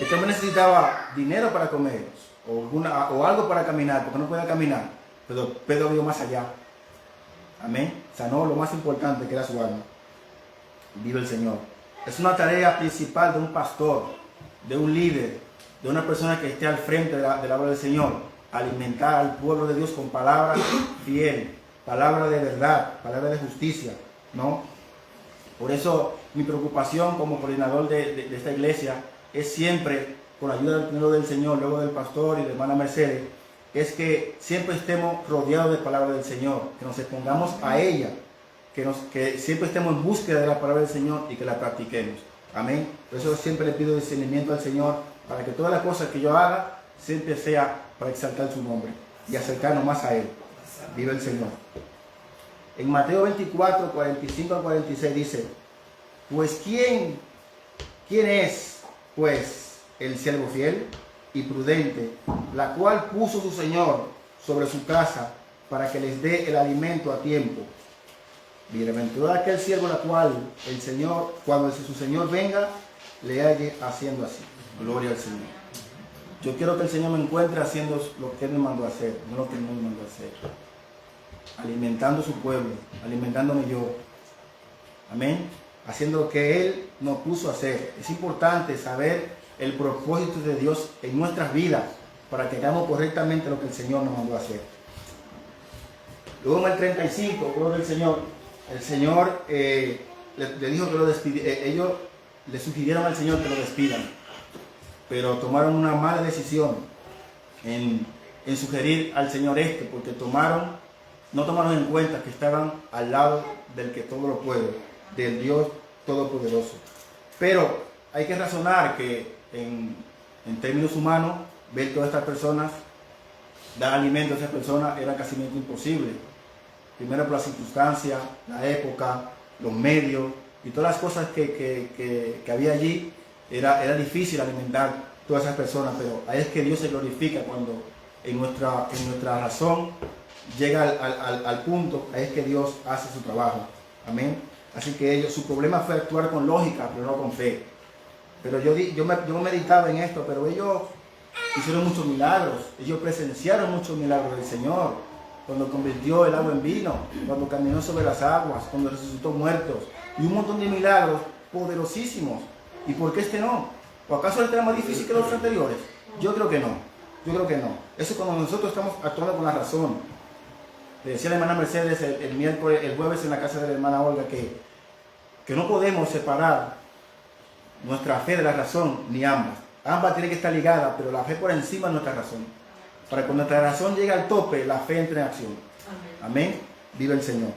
Este hombre necesitaba dinero para comer, o algo para caminar, porque no podía caminar, pero Pedro vio más allá. Amén. Sanó lo más importante, que era su alma. Vive el Señor. Es una tarea principal de un pastor, de un líder, de una persona que esté al frente de la obra del Señor: alimentar al pueblo de Dios con palabra fiel, palabra de verdad, palabra de justicia, ¿no? Por eso mi preocupación como coordinador de esta iglesia es siempre, con la ayuda primero del Señor, luego del pastor y de la hermana Mercedes, es que siempre estemos rodeados de palabra del Señor, que nos expongamos a ella, que siempre estemos en búsqueda de la palabra del Señor y que la practiquemos. Amén. Por eso siempre le pido discernimiento al Señor, para que todas las cosas que yo haga siempre sea para exaltar su nombre y acercarnos más a Él. Vive el Señor. En Mateo 24, 45 al 46 dice: pues ¿quién es, pues, el siervo fiel y prudente, la cual puso su Señor sobre su casa para que les dé el alimento a tiempo? Bienaventurado aquel siervo la cual el Señor, cuando su Señor venga, le halle haciendo así. Gloria al Señor. Yo quiero que el Señor me encuentre haciendo lo que Él me mandó a hacer, no lo que Él me mandó a hacer. Alimentando su pueblo, alimentándome yo. Amén. Haciendo lo que Él nos puso a hacer. Es importante saber el propósito de Dios en nuestras vidas para que hagamos correctamente lo que el Señor nos mandó a hacer. Luego en el 35, gloria al Señor, el Señor le dijo que lo despidieran. Ellos le sugirieron al Señor que lo despidan, pero tomaron una mala decisión en sugerir al Señor porque no tomaron en cuenta que estaban al lado del que todo lo puede, del Dios Todopoderoso. Pero hay que razonar que en términos humanos, ver todas estas personas, dar alimento a esas personas era casi imposible. Primero por las circunstancias, la época, los medios y todas las cosas que había allí, era difícil alimentar todas esas personas, pero ahí es que Dios se glorifica cuando en nuestra razón llega al punto, ahí es que Dios hace su trabajo. Amén. Así que su problema fue actuar con lógica, pero no con fe. Pero yo meditaba en esto, pero ellos hicieron muchos milagros, ellos presenciaron muchos milagros del Señor, cuando convirtió el agua en vino, cuando caminó sobre las aguas, cuando resucitó muertos, y un montón de milagros poderosísimos. ¿Y por qué este no? ¿O acaso este era más difícil que los anteriores? Yo creo que no, Eso es cuando nosotros estamos actuando con la razón. Le decía la hermana Mercedes el jueves en la casa de la hermana Olga que no podemos separar nuestra fe de la razón, ni ambas. Ambas tienen que estar ligadas, pero la fe por encima de nuestra razón. Para que cuando nuestra razón llegue al tope, la fe entre en acción. Amén. Vive el Señor.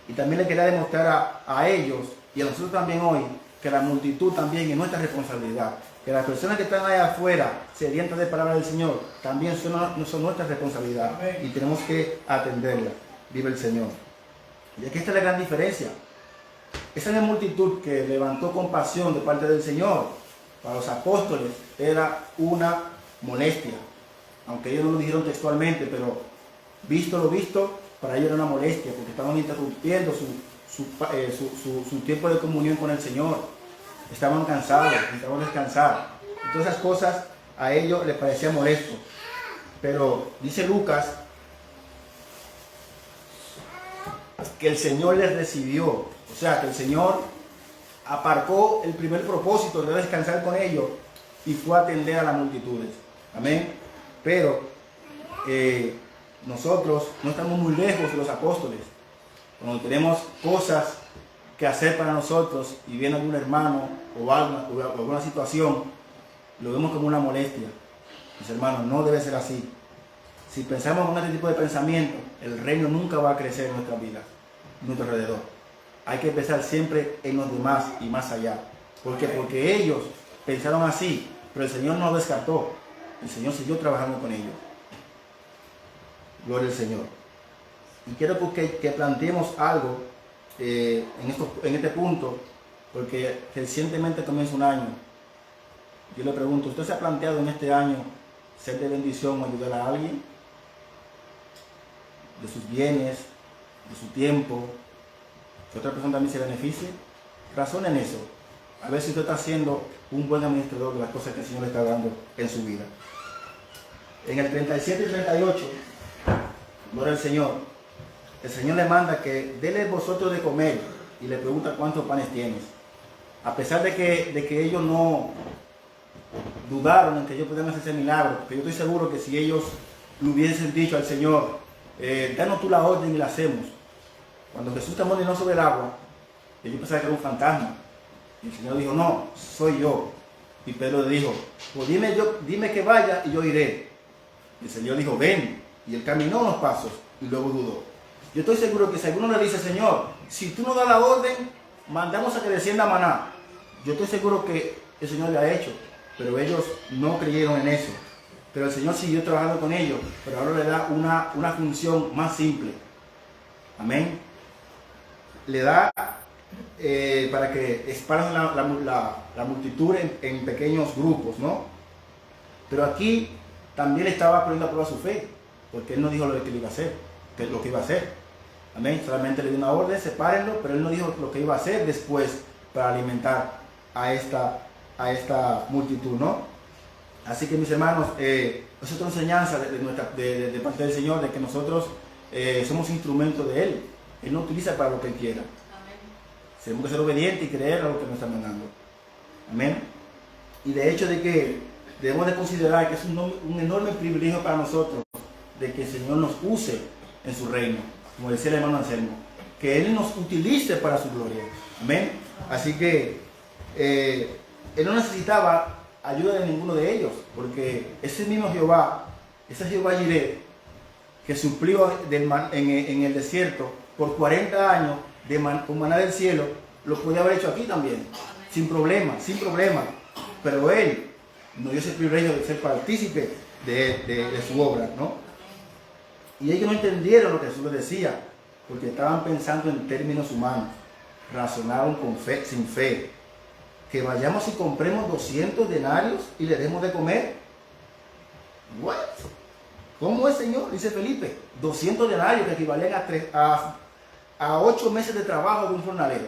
Y también le quería demostrar a ellos y a nosotros también hoy que la multitud también es nuestra responsabilidad. Que las personas que están allá afuera, sedientas de palabra del Señor, también son nuestra responsabilidad. Amén. Y tenemos que atenderla. Vive el Señor. Y aquí está la gran diferencia. Esa es la multitud que levantó compasión de parte del Señor. Para los apóstoles era una molestia. Aunque ellos no lo dijeron textualmente, pero visto lo visto, para ellos era una molestia, porque estaban interrumpiendo su tiempo de comunión con el Señor. Estaban cansados, necesitaban descansar. Todas esas cosas a ellos les parecía molesto. Pero dice Lucas que el Señor les recibió. O sea, que el Señor aparcó el primer propósito de descansar con ellos y fue a atender a las multitudes. Amén. Pero nosotros no estamos muy lejos de los apóstoles. Cuando tenemos cosas que hacer para nosotros y viene algún hermano o alguna situación, lo vemos como una molestia. Mis hermanos, no debe ser así. Si pensamos con este tipo de pensamiento, el reino nunca va a crecer en nuestras vidas, en nuestro alrededor. Hay que pensar siempre en los demás y más allá. ¿Por qué? Porque ellos pensaron así, pero el Señor no los descartó. El Señor siguió trabajando con ellos. Gloria al Señor. Y quiero que planteemos algo en este punto, porque recientemente comienza un año. Yo le pregunto, ¿usted se ha planteado en este año ser de bendición o ayudar a alguien? De sus bienes, de su tiempo, que otra persona también se beneficie. Razón en eso. A ver si usted está siendo un buen administrador de las cosas que el Señor le está dando en su vida. En el 37 y 38, gloria al Señor, el Señor le manda que déle vosotros de comer y le pregunta cuántos panes tienes. A pesar de que ellos no dudaron en que ellos podían hacer ese milagro, porque yo estoy seguro que si ellos le hubiesen dicho al Señor, danos tú la orden y la hacemos. Cuando Jesús caminó sobre el agua, ellos pensaban que era un fantasma. Y el Señor dijo, no, soy yo. Y Pedro le dijo, pues dime que vaya y yo iré. Y el Señor dijo, ven. Y él caminó unos pasos y luego dudó. Yo estoy seguro que si alguno le dice, Señor, si tú no das la orden, mandamos a que descienda maná. Yo estoy seguro que el Señor le ha hecho, pero ellos no creyeron en eso. Pero el Señor siguió trabajando con ellos, pero ahora le da una función más simple. Amén. Le da para que esparcen la multitud en pequeños grupos, ¿no? Pero aquí también le estaba poniendo a prueba su fe, porque él no dijo lo que iba a hacer, lo que iba a hacer. Amén. Solamente le dio una orden, sepárenlo, pero él no dijo lo que iba a hacer después para alimentar a esta multitud, ¿no? Así que mis hermanos, es otra enseñanza de parte del Señor, de que nosotros somos instrumentos de Él. Él nos utiliza para lo que Él quiera. Amén. Tenemos que ser obedientes y creer a lo que nos está mandando. Amén. Y de hecho de que debemos de considerar que es un enorme privilegio para nosotros de que el Señor nos use en su reino, como decía el hermano Anselmo, que Él nos utilice para su gloria. Amén. Así que Él no necesitaba ayuda de ninguno de ellos, porque ese mismo Jehová, ese Jehová Jireh, que suplió en el desierto por 40 años con maná del cielo, lo podía haber hecho aquí también, sin problema. Pero Él nos dio ese privilegio de ser partícipe de su obra, ¿no? Y ellos no entendieron lo que Jesús les decía, porque estaban pensando en términos humanos, razonaron sin fe. Que vayamos y compremos 200 denarios y le demos de comer. ¿What? ¿Cómo es, Señor? Dice Felipe. 200 denarios que equivalen a 8 meses de trabajo de un jornalero.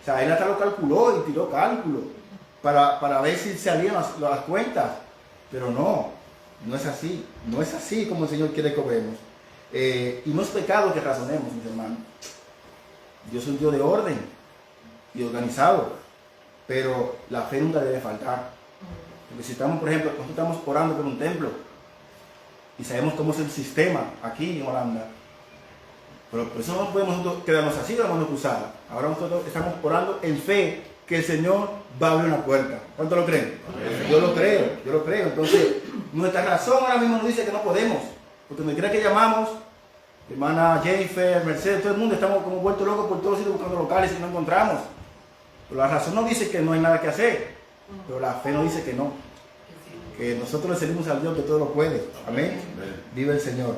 O sea, él hasta lo calculó y tiró cálculo para ver si salían las cuentas. Pero no es así. No es así como el Señor quiere que cobremos. Y no es pecado que razonemos, mis hermanos. Dios es un Dios de orden y organizado. Pero la fe nunca debe faltar. Porque si estamos, por ejemplo, nosotros estamos orando por un templo y sabemos cómo es el sistema aquí en Holanda, pero por eso no podemos nosotros quedarnos así de la mano cruzada. Ahora nosotros estamos orando en fe que el Señor va a abrir una puerta. ¿Cuánto lo creen? Yo lo creo. Entonces, nuestra razón ahora mismo nos dice que no podemos. Porque donde quiera que llamamos, hermana Jennifer, Mercedes, todo el mundo estamos como vueltos locos por todos los sitios buscando locales y no encontramos. Pero la razón nos dice que no hay nada que hacer, pero la fe nos dice que no, que nosotros le servimos al Dios que todo lo puede. Amén. Vive el Señor.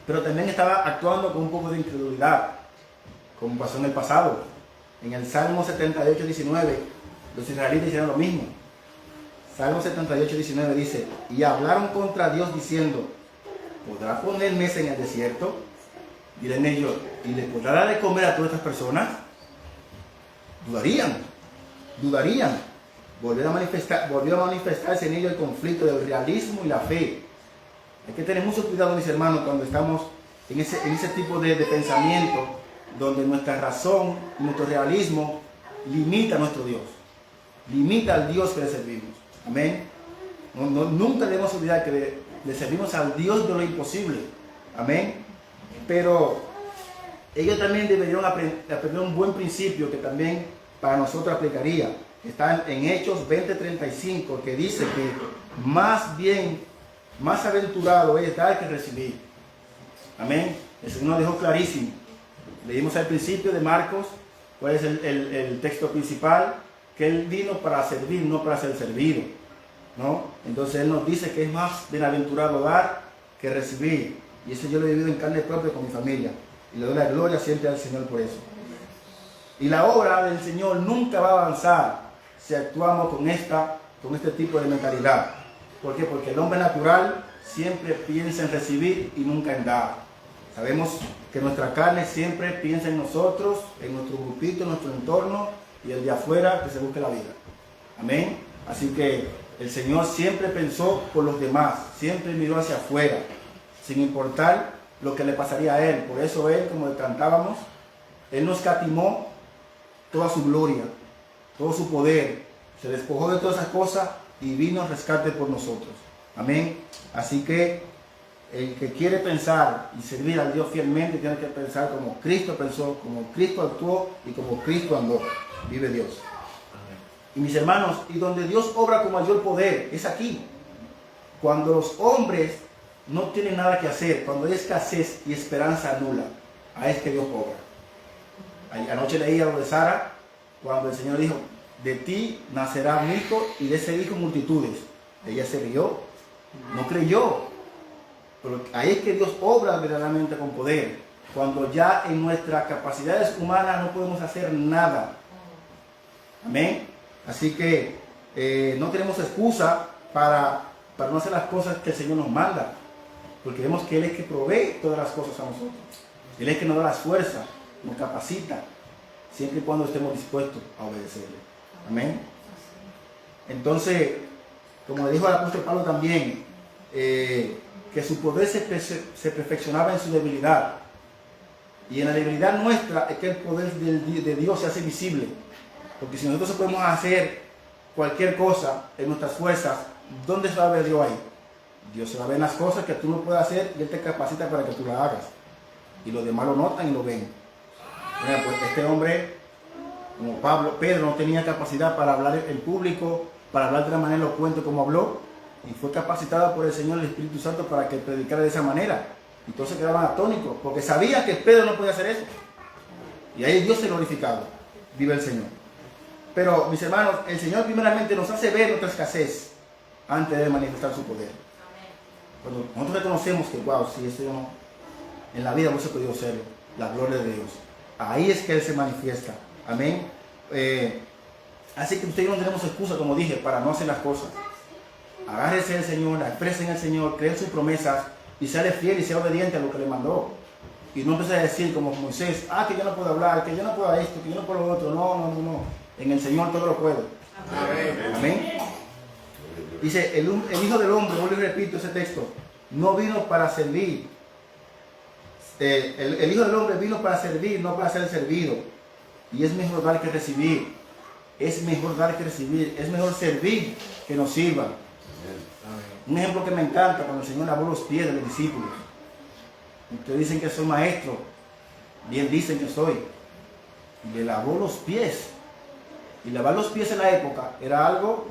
Pero también estaba actuando con un poco de incredulidad, como pasó en el pasado. En el Salmo 78, 19, los israelitas hicieron lo mismo. Salmo 78, 19 dice: y hablaron contra Dios diciendo, ¿podrá poner mesa en el desierto? Dirán ellos, ¿y le podrá dar de comer a todas estas personas? Dudarían. Volvió a manifestarse en ellos el conflicto del realismo y la fe. Hay que tener mucho cuidado, mis hermanos, cuando estamos en ese tipo de pensamiento, donde nuestra razón y nuestro realismo limita a nuestro Dios, limita al Dios que le servimos. Amén. Nunca debemos olvidar que le servimos al Dios de lo imposible. Amén. Pero ellos también deberían aprender un buen principio que también para nosotros aplicaría. Está en Hechos 20:35, que dice que más aventurado es dar que recibir. Amén. El Señor nos dejó clarísimo. Leímos al principio de Marcos, cuál es el texto principal, que Él vino para servir, no para ser servido, ¿no? Entonces Él nos dice que es más bienaventurado dar que recibir. Y eso yo lo he vivido en carne propia con mi familia. Y le doy la gloria siempre al Señor por eso. Y la obra del Señor nunca va a avanzar si actuamos con este tipo de mentalidad. ¿Por qué? Porque el hombre natural siempre piensa en recibir y nunca en dar. Sabemos que nuestra carne siempre piensa en nosotros, en nuestro grupito, en nuestro entorno, y el de afuera que se busque la vida. Amén. Así que el Señor siempre pensó por los demás, siempre miró hacia afuera, sin importar lo que le pasaría a Él. Por eso Él, como cantábamos, Él nos escatimó toda su gloria, todo su poder, se despojó de todas esas cosas y vino a rescate por nosotros. Amén. Así que el que quiere pensar y servir a Dios fielmente tiene que pensar como Cristo pensó, como Cristo actuó y como Cristo andó. Vive Dios. Amén. Y mis hermanos, y donde Dios obra con mayor poder es aquí. Cuando los hombres no tienen nada que hacer, cuando hay escasez y esperanza nula, ahí es que Dios obra. Anoche leía lo de Sara, cuando el Señor dijo, de ti nacerá un hijo y de ese hijo multitudes. Ella se rió, no creyó. Pero ahí es que Dios obra verdaderamente con poder, cuando ya en nuestras capacidades humanas no podemos hacer nada. Amén. Así que no tenemos excusa para no hacer las cosas que el Señor nos manda, porque vemos que Él es que provee todas las cosas a nosotros. Él es que nos da las fuerzas, nos capacita, siempre y cuando estemos dispuestos a obedecerle. Amén. Entonces, como le dijo al apóstol Pablo también, que su poder se perfeccionaba en su debilidad. Y en la debilidad nuestra es que el poder de Dios se hace visible. Porque si nosotros podemos hacer cualquier cosa en nuestras fuerzas, ¿dónde se va a ver Dios ahí? Dios se va a ver en las cosas que tú no puedes hacer y Él te capacita para que tú las hagas. Y los demás lo notan y lo ven. Bueno, pues este hombre, como Pedro, no tenía capacidad para hablar en público, para hablar de la manera elocuente como habló, y fue capacitado por el Señor, el Espíritu Santo, para que predicara de esa manera. Entonces quedaban atónicos, porque sabían que Pedro no podía hacer eso. Y ahí Dios se glorificado. Vive el Señor. Pero, mis hermanos, el Señor primeramente nos hace ver nuestra escasez antes de manifestar su poder. Cuando nosotros reconocemos que, wow, si eso no, en la vida no se ha podido ser la gloria de Dios, ahí es que Él se manifiesta. Amén. Así que ustedes no tenemos excusa, como dije, para no hacer las cosas. Agárrese del Señor, expresen al Señor, creen sus promesas y sea fiel y sea obediente a lo que le mandó. Y no empiece a decir como Moisés, que yo no puedo hablar, que yo no puedo esto, que yo no puedo lo otro. No. En el Señor todo lo puedo. Amén. Dice, el Hijo del Hombre, vuelvo y repito ese texto, no vino para servir. El Hijo del Hombre vino para servir, no para ser servido. Y es mejor dar que recibir. Es mejor dar que recibir. Es mejor servir que nos sirvan. Un ejemplo que me encanta, cuando el Señor lavó los pies de los discípulos. Ustedes dicen que soy maestro. Bien dicen que soy. Y le lavó los pies. Y lavar los pies en la época era algo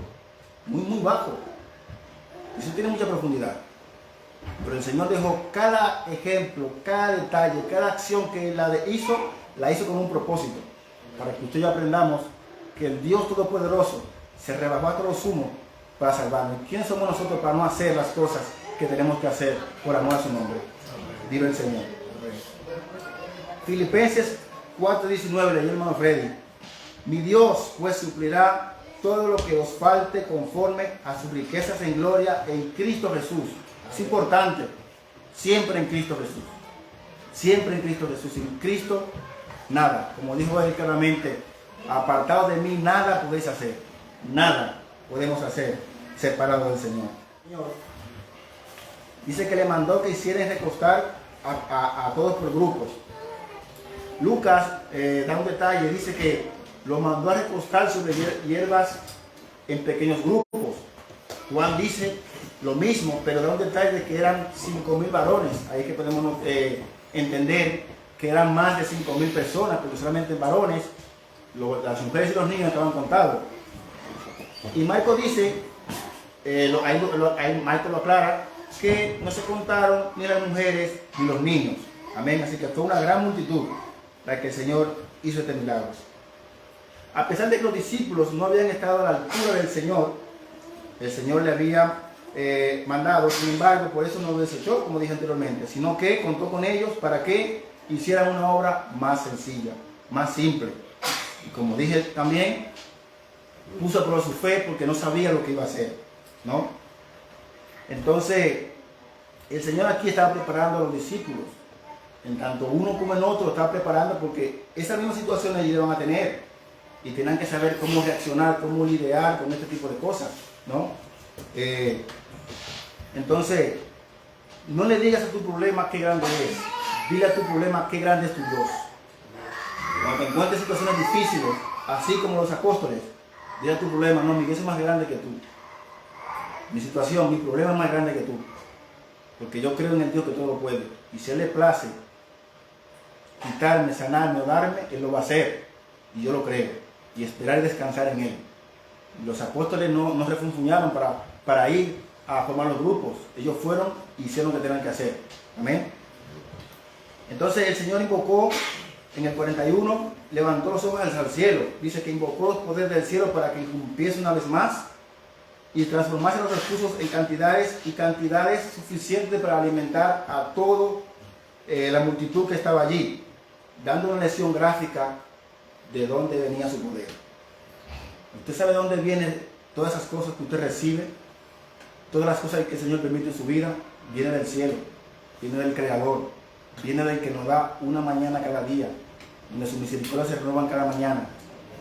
muy bajo. Eso tiene mucha profundidad. Pero el Señor dejó cada ejemplo, cada detalle, cada acción que Él la hizo con un propósito. Para que usted y yo aprendamos que el Dios Todopoderoso se rebajó hasta lo sumo para salvarnos. ¿Quiénes somos nosotros para no hacer las cosas que tenemos que hacer por amor a su nombre? Vive el Señor. Filipenses 4:19, leyó el hermano Freddy. Mi Dios pues suplirá todo lo que os falte conforme a sus riquezas en gloria en Cristo Jesús. Es importante, siempre en Cristo Jesús. Siempre en Cristo Jesús. Sin Cristo, nada. Como dijo Él claramente, apartados de mí, nada podéis hacer. Nada podemos hacer separados del Señor. Dice que le mandó que hicieran recostar a todos por grupos. Lucas da un detalle, dice que lo mandó a recostar sobre hierbas en pequeños grupos. Juan dice lo mismo, pero da un detalle de que eran 5.000 varones. Ahí es que podemos entender que eran más de 5.000 personas, porque solamente varones, las mujeres y los niños estaban contados. Y Marcos dice, Marcos lo aclara, que no se contaron ni las mujeres ni los niños. Amén. Así que fue una gran multitud la que el Señor hizo este milagro. A pesar de que los discípulos no habían estado a la altura del Señor, el Señor le había mandado, sin embargo, por eso no lo desechó, como dije anteriormente, sino que contó con ellos para que hicieran una obra más sencilla, más simple. Y como dije también, puso a prueba su fe porque no sabía lo que iba a hacer, ¿no? Entonces, el Señor aquí estaba preparando a los discípulos. En tanto uno como el otro estaba preparando porque esas mismas situaciones ellos iban a tener. Y tenían que saber cómo reaccionar, cómo lidiar con este tipo de cosas, ¿no? Entonces, no le digas a tu problema qué grande es. Dile a tu problema qué grande es tu Dios. Cuando te encuentres situaciones difíciles, así como los apóstoles, dile a tu problema, no, mi Dios es más grande que tú. Mi situación, mi problema es más grande que tú. Porque yo creo en el Dios que todo lo puede. Y si Él le place quitarme, sanarme o darme, Él lo va a hacer. Y yo lo creo. Y esperar y descansar en Él. Los apóstoles no refunfuñaron para ir a formar los grupos. Ellos fueron y hicieron lo que tenían que hacer. Amén. Entonces el Señor invocó en el 41, levantó los ojos al cielo. Dice que invocó los poderes del cielo para que irrumpiese una vez más y transformase los recursos en cantidades y cantidades suficientes para alimentar a toda la multitud que estaba allí, dando una lección gráfica de dónde venía su poder. Usted sabe de dónde vienen todas esas cosas que usted recibe, todas las cosas que el Señor permite en su vida, viene del cielo, viene del Creador, viene del que nos da una mañana cada día, donde sus misericordias se renovan cada mañana,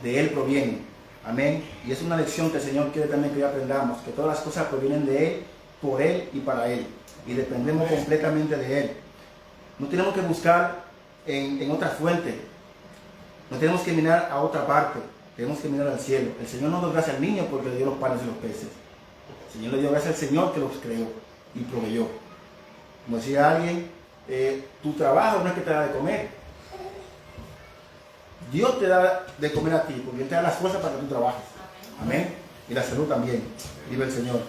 de Él proviene. Amén. Y es una lección que el Señor quiere también que aprendamos, que todas las cosas provienen de Él, por Él y para Él. Y dependemos completamente de Él. No tenemos que buscar en otra fuente. No tenemos que mirar a otra parte. Tenemos que mirar al cielo. El Señor no dio gracias al niño porque le dio los panes y los peces. El Señor le dio gracias al Señor que los creó y proveyó. Como decía alguien, tu trabajo no es que te da de comer. Dios te da de comer a ti, porque Él te da las fuerzas para que tú trabajes. Amén. Y la salud también. Vive el Señor.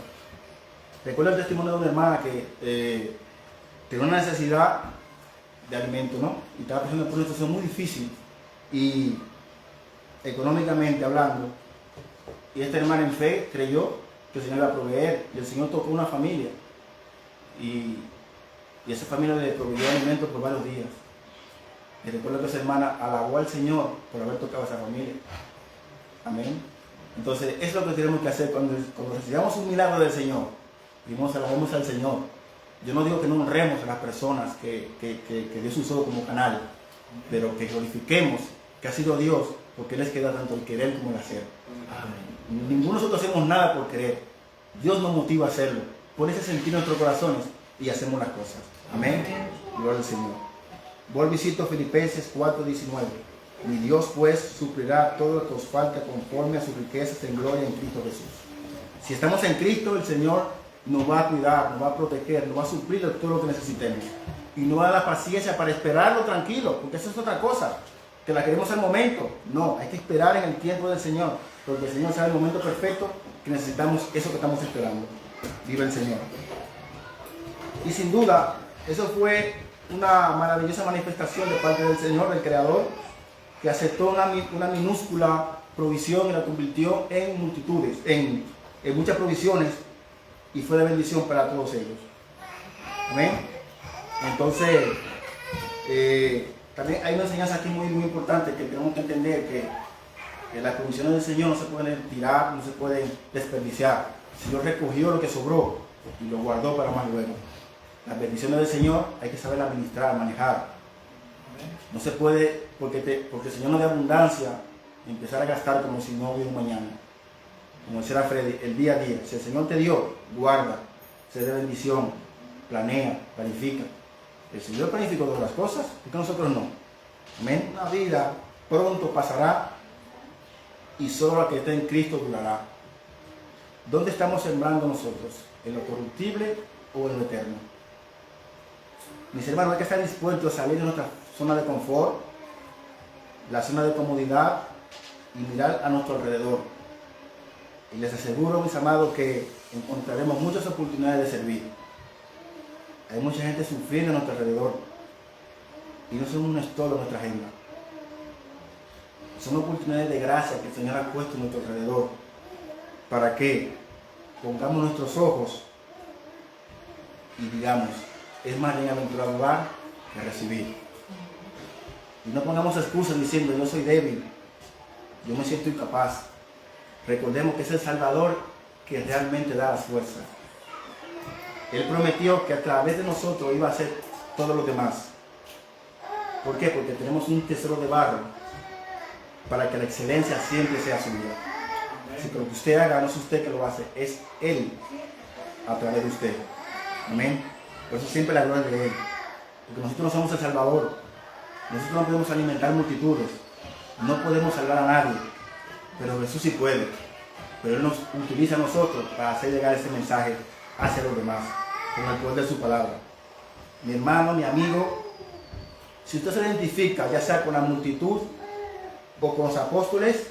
Recuerdo el testimonio de una hermana que tenía una necesidad de alimento, ¿no? Y estaba pasando por una situación muy difícil. Y económicamente hablando. Y esta hermana en fe creyó que el Señor iba a proveer. Y el Señor tocó una familia. Y esa familia le proveyó alimento por varios días. Y recuerdo que esa hermana alabó al Señor por haber tocado a esa familia. Amén. Entonces, eso es lo que tenemos que hacer cuando recibamos un milagro del Señor. Primero alabemos al Señor. Yo no digo que no honremos a las personas que Dios usó como canal, pero que glorifiquemos que ha sido Dios, porque Él es que da tanto el querer como el hacer. Amén. Ninguno de nosotros hacemos nada por querer. Dios nos motiva a hacerlo. Por ese sentir en nuestros corazones y hacemos las cosas. Amén. Gloria al Señor. Vuelvo y cito Filipenses 4:19. Mi Dios pues suplirá todo lo que os falta conforme a sus riquezas en gloria en Cristo Jesús. Si estamos en Cristo, el Señor nos va a cuidar, nos va a proteger, nos va a suplir todo lo que necesitemos. Y nos va a dar paciencia para esperarlo tranquilo, porque eso es otra cosa, que la queremos al momento. No, hay que esperar en el tiempo del Señor, porque el Señor sabe el momento perfecto que necesitamos eso que estamos esperando. Vive el Señor. Y sin duda, eso fue una maravillosa manifestación de parte del Señor, del Creador, que aceptó una minúscula provisión y la convirtió en multitudes, en muchas provisiones, y fue de bendición para todos ellos. Amén. Entonces, también hay una enseñanza aquí muy importante que tenemos que entender, que las provisiones del Señor no se pueden tirar, no se pueden desperdiciar. El Señor recogió lo que sobró y lo guardó para más luego. Las bendiciones del Señor hay que saber administrar, manejar. No se puede, porque el Señor nos da abundancia, empezar a gastar como si no hubiera un mañana. Como decía Freddy, el día a día. Si el Señor te dio, guarda, se dé bendición, planea, planifica. El Señor planificó todas las cosas, porque nosotros no. Amén. Una vida pronto pasará y solo la que está en Cristo durará. ¿Dónde estamos sembrando nosotros? ¿En lo corruptible o en lo eterno? Mis hermanos, hay que estar dispuestos a salir de nuestra zona de confort, la zona de comodidad, y mirar a nuestro alrededor. Y les aseguro, mis amados, que encontraremos muchas oportunidades de servir. Hay mucha gente sufriendo a nuestro alrededor y no son un estorbo en nuestra agenda. Son oportunidades de gracia que el Señor ha puesto a nuestro alrededor para que pongamos nuestros ojos y digamos, es más bienaventurado dar que recibir. Y no pongamos excusas diciendo, yo soy débil, yo me siento incapaz. Recordemos que es el Salvador que realmente da las fuerzas. Él prometió que a través de nosotros iba a hacer todo lo demás. ¿Por qué? Porque tenemos un tesoro de barro para que la excelencia siempre sea suya. Así que lo que usted haga no es usted que lo hace, es Él a través de usted. Amén. Por eso siempre la gloria de Él. Porque nosotros no somos el Salvador. Nosotros no podemos alimentar multitudes. No podemos salvar a nadie. Pero Jesús sí puede. Pero Él nos utiliza a nosotros para hacer llegar ese mensaje hacia los demás, con el poder de su palabra. Mi hermano, mi amigo, si usted se identifica ya sea con la multitud o con los apóstoles,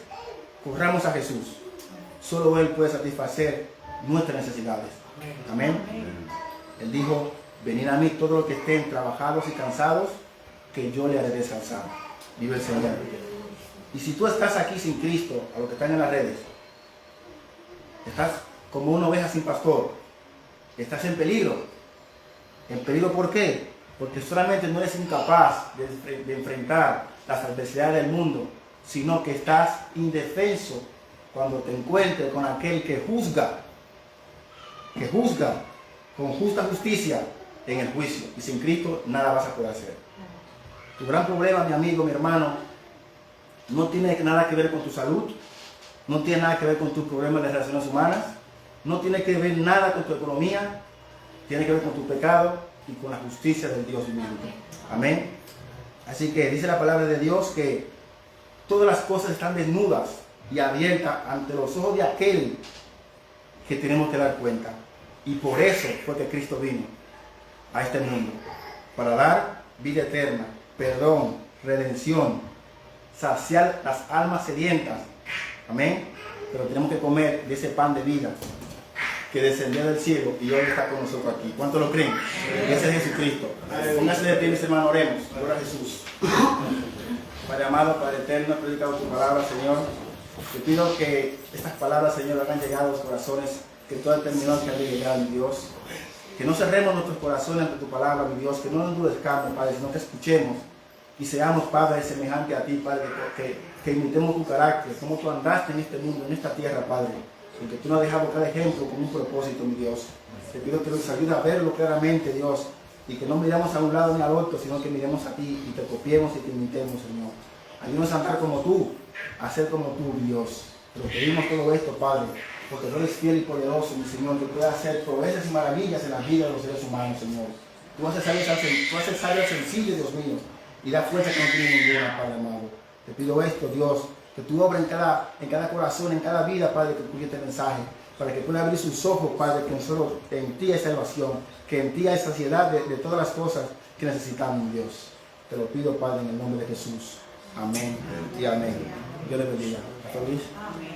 corramos a Jesús. Solo Él puede satisfacer nuestras necesidades. Amén. Él dijo, venid a mí todos los que estén trabajados y cansados, que yo le haré descansar. Vive el Señor. Y si tú estás aquí sin Cristo, a los que están en las redes, estás como una oveja sin pastor, estás en peligro. ¿En peligro por qué? Porque solamente no eres incapaz de enfrentar las adversidades del mundo, sino que estás indefenso cuando te encuentres con aquel que juzga con justa justicia en el juicio. Y sin Cristo nada vas a poder hacer. Tu gran problema, mi amigo, mi hermano, no tiene nada que ver con tu salud, No tiene nada que ver con tus problemas de relaciones humanas. No tiene que ver nada con tu economía. Tiene que ver con tu pecado y con la justicia del Dios viviente. Amén. Así que dice la palabra de Dios que todas las cosas están desnudas y abiertas ante los ojos de aquel que tenemos que dar cuenta. Y por eso fue que Cristo vino a este mundo, para dar vida eterna, perdón, redención, saciar las almas sedientas. Amén. Pero tenemos que comer de ese pan de vida que descendió del cielo y hoy está con nosotros aquí. ¿Cuántos lo creen? Ese es Jesucristo. Póngase de pie, mis hermanos, oremos. Gloria a Jesús. Padre amado, Padre eterno, he predicado tu palabra, Señor. Te pido que estas palabras, Señor, hagan llegar a los corazones que toda terminó que ha de llegar, mi Dios. Que no cerremos nuestros corazones ante tu palabra, mi Dios. Que no nos endurezcamos, Padre, sino que escuchemos y seamos, Padre, semejante a ti, Padre, que imitemos tu carácter, como tú andaste en este mundo, en esta tierra, Padre. Porque tú nos has dejado cada ejemplo con un propósito, mi Dios. Te pido que nos ayude a verlo claramente, Dios. Y que no miremos a un lado ni al otro, sino que miremos a ti y te copiemos y te imitemos, Señor. Ayúdanos a andar como tú, a ser como tú, Dios. Te lo pedimos todo esto, Padre, porque tú eres fiel y poderoso, mi Señor, que puedas hacer proezas y maravillas en la vida de los seres humanos, Señor. Tú haces sabio al sencillo, Dios mío, y da fuerza que no tiene ninguna, Padre amado. Te pido esto, Dios, que tú obres en cada corazón, en cada vida, Padre, que escuche este mensaje, para que pueda abrir sus ojos, Padre, que solo en ti hay salvación, que en ti hay saciedad de todas las cosas que necesitamos, Dios. Te lo pido, Padre, en el nombre de Jesús. Amén y amén. Dios le bendiga. ¿Está feliz? Amén.